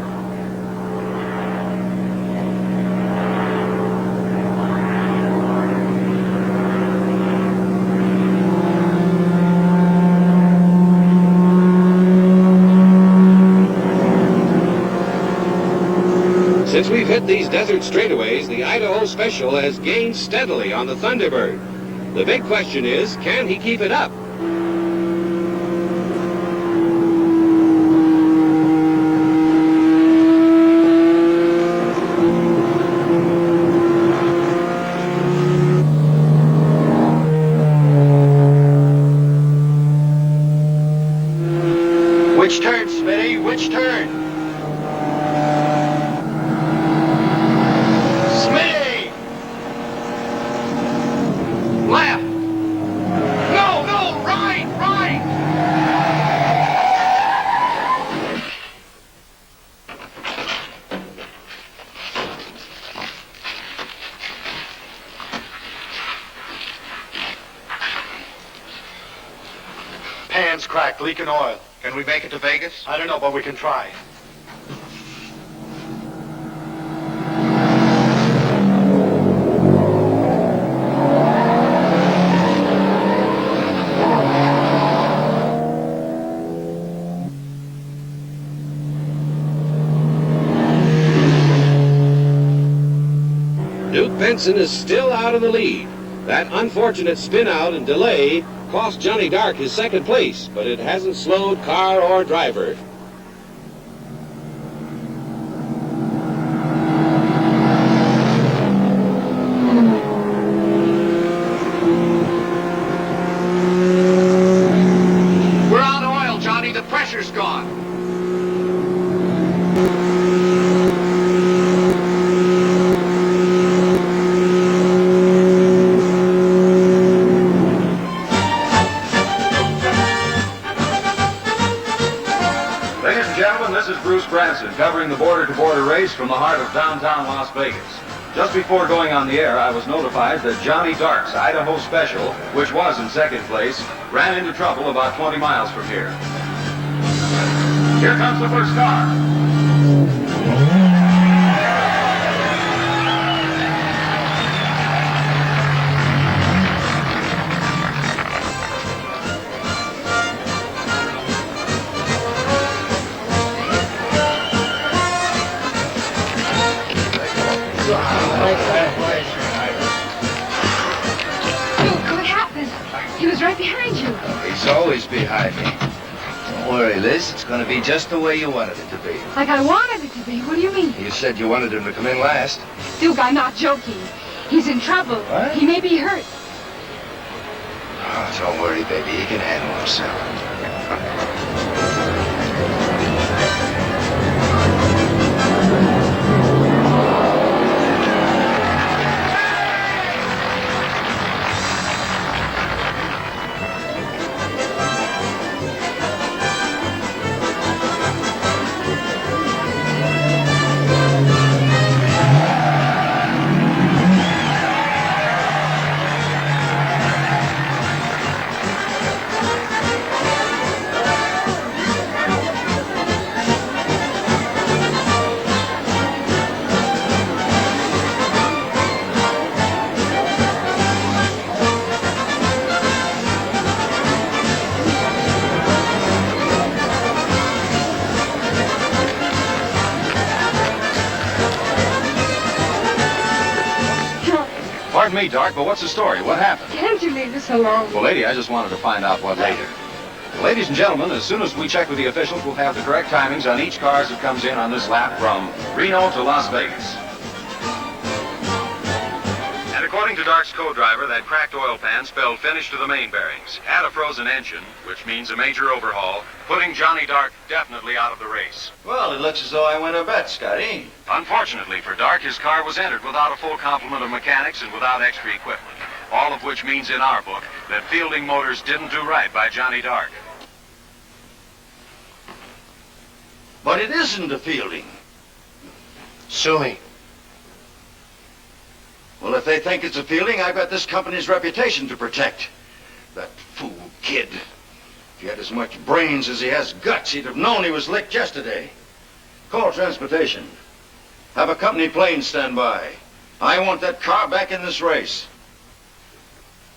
Since we've hit these desert straightaways, the Idaho Special has gained steadily on the Thunderbird. The big question is, can he keep it up? Which turn, Smitty? Which turn? Smitty! Left! No, no, right, right! Pan's cracked, leaking oil. Can we make it to Vegas? I don't know, but we can try. Duke Benson is still out of the lead. That unfortunate spin out and delay cost Jihnny Dark his second place, but it hasn't slowed car or driver. We're out of oil, Johnny. The pressure's gone. Ladies and gentlemen, this is Bruce Branson covering the border-to-border race from the heart of downtown Las Vegas. Just before going on the air, I was notified that Jihnny Dark's Idaho Special, which was in second place, ran into trouble about 20 miles from here. Here comes the first car. It's always behind me. Don't worry, Liz. It's going to be just the way you wanted it to be. Like I wanted it to be? What do you mean? You said you wanted him to come in last. Duke, I'm not joking. He's in trouble. What? He may be hurt. Oh, don't worry, baby. He can handle himself. Pardon me, Dark, but what's the story? What happened? Can't you leave us alone? Well, lady, I just wanted to find out what later. Ladies and gentlemen, as soon as we check with the officials, we'll have the correct timings on each car as it comes in on this lap from Reno to Las Vegas. And according to Dark's co-driver, that cracked oil pan spelled finish to the main bearings. Add a frozen engine, which means a major overhaul, putting Jihnny Dark definitely out of the race. Well, it looks as though I win a bet, Scotty. Unfortunately for Dark, his car was entered without a full complement of mechanics and without extra equipment. All of which means in our book that Fielding Motors didn't do right by Jihnny Dark. But it isn't a Fielding. Sue me. Well, if they think it's a Fielding, I've got this company's reputation to protect. That fool kid. If he had as much brains as he has guts, he'd have known he was licked yesterday. Call transportation. Have a company plane stand by. I want that car back in this race.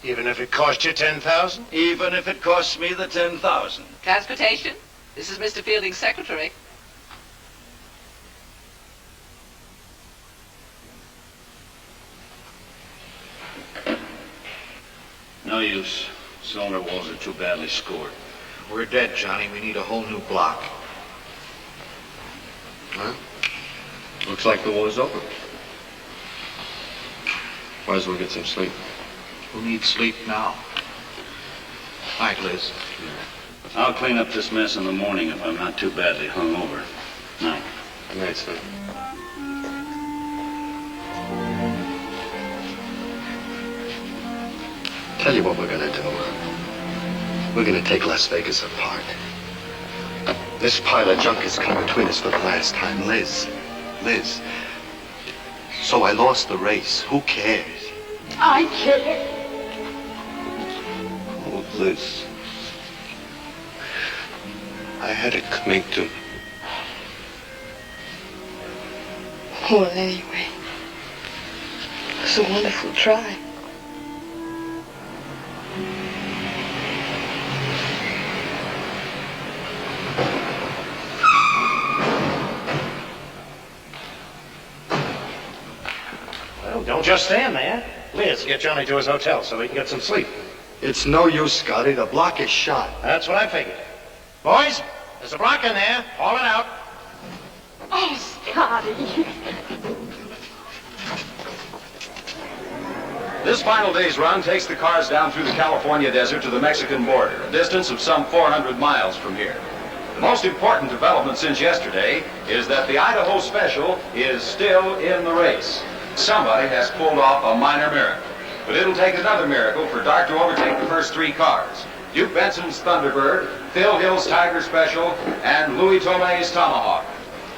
Even if it cost you $10,000? Even if it costs me the $10,000. Transportation? This is Mr. Fielding's secretary. No use. Cylinder walls are too badly scored. We're dead, Johnny. We need a whole new block. Huh? Looks like the war's over. Might as well get some sleep. Who needs sleep now? Night, Liz. I'll clean up this mess in the morning if I'm not too badly hungover. Night. Good night, son. Tell you what we're gonna do. We're gonna take Las Vegas apart. This pile of junk has come between us for the last time. Liz. So I lost the race. Who cares? I care. Oh, Liz. I had it coming to me. Well, anyway, it was a wonderful try. Well, don't just stand there. Liz, get Johnny to his hotel so he can get some sleep. It's no use, Scotty. The block is shot. That's what I figured. Boys, there's a block in there. Haul it out. Oh, Scotty. This final day's run takes the cars down through the California desert to the Mexican border, a distance of some 400 miles from here. The most important development since yesterday is that the Idaho Special is still in the race. Somebody has pulled off a minor miracle, but it'll take another miracle for Dark to overtake the first three cars. Duke Benson's Thunderbird, Phil Hill's Tiger Special, and Louis Tomei's Tomahawk.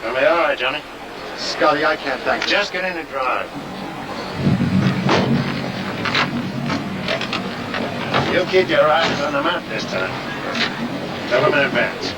Are we all right, Johnny? Scotty, I can't thank you. Just get in and drive. You keep your eyes on the map this time. Tell them in advance.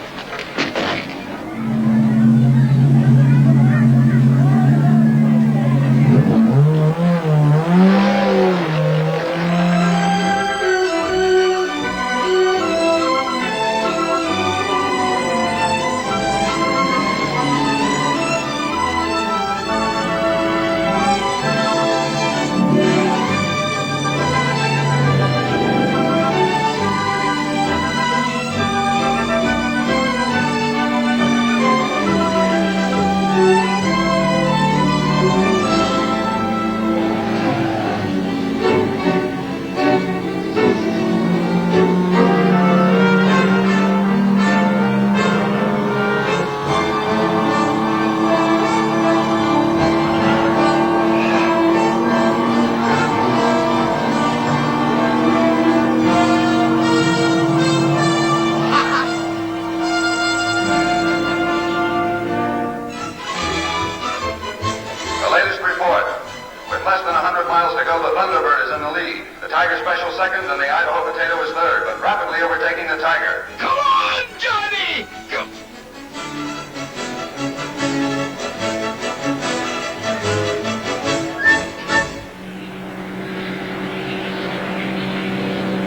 100 miles to go, the Thunderbird is in the lead. The Tiger Special second, and the Idaho Potato is third, but rapidly overtaking the Tiger. Come on, Johnny! Come.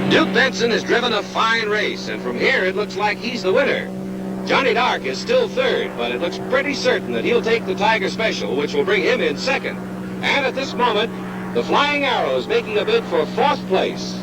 Duke Benson has driven a fine race, and from here it looks like he's the winner. Jihnny Dark is still third, but it looks pretty certain that he'll take the Tiger Special, which will bring him in second. And at this moment, the Flying Arrow is making a bid for fourth place.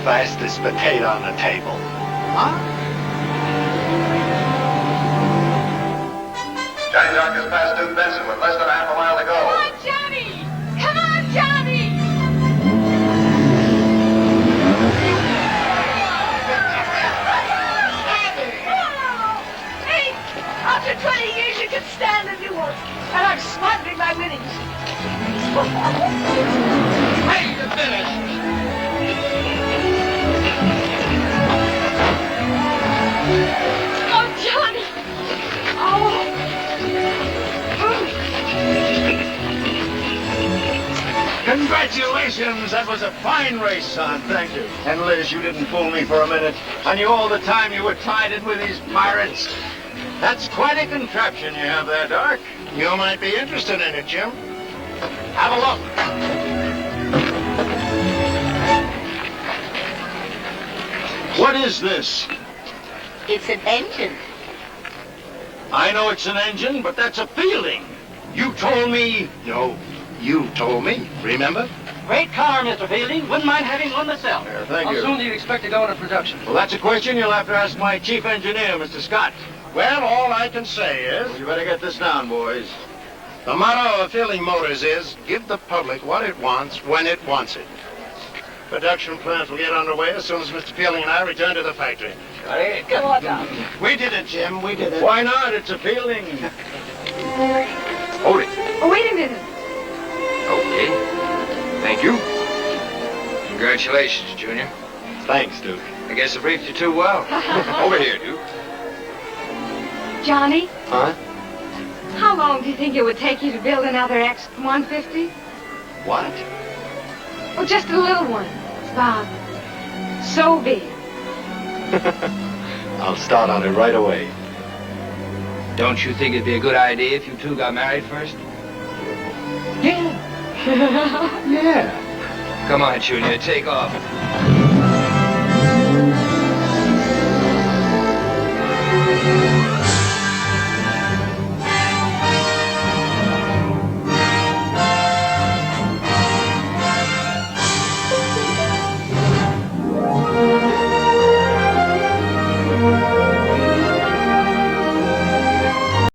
Fastest potato on the table. Huh? Jihnny Dark has passed Duke Benson with less than half a mile to go. Come on, Johnny! Come on, Johnny! Hey, after 20 years you can stand a new one. And I'm squandering my winnings. Hey, the finish! Oh, Johnny! Oh! Congratulations! That was a fine race, son. Thank you. And Liz, you didn't fool me for a minute. I knew all the time you were tied in with these pirates. That's quite a contraption you have there, Dark. You might be interested in it, Jim. Have a look. What is this? It's an engine. I know it's an engine, but that's a feeling. You told me... No, you told me. Remember? Great car, Mr. Fielding. Wouldn't mind having one myself. Thank How you. soon do you expect to go into production? Well, that's a question you'll have to ask my chief engineer, Mr. Scott. Well, all I can say is... Well, you better get this down, boys. The motto of Fielding Motors is, give the public what it wants when it wants it. Production plans will get underway as soon as Mr. Fielding and I return to the factory. Come on now. We did it, Jim. We did it. Why not? It's a feeling. Hold it. Oh, wait a minute. Okay. Thank you. Congratulations, Junior. Thanks, Duke. I guess I briefed you too well. Over here, Duke. Johnny, Huh? how long do you think it would take you to build another X-150? What? Oh, just a little one. About so big. I'll start on it right away. Don't you think it'd be a good idea if you two got married first? Yeah. Yeah. Come on, Junior, take off.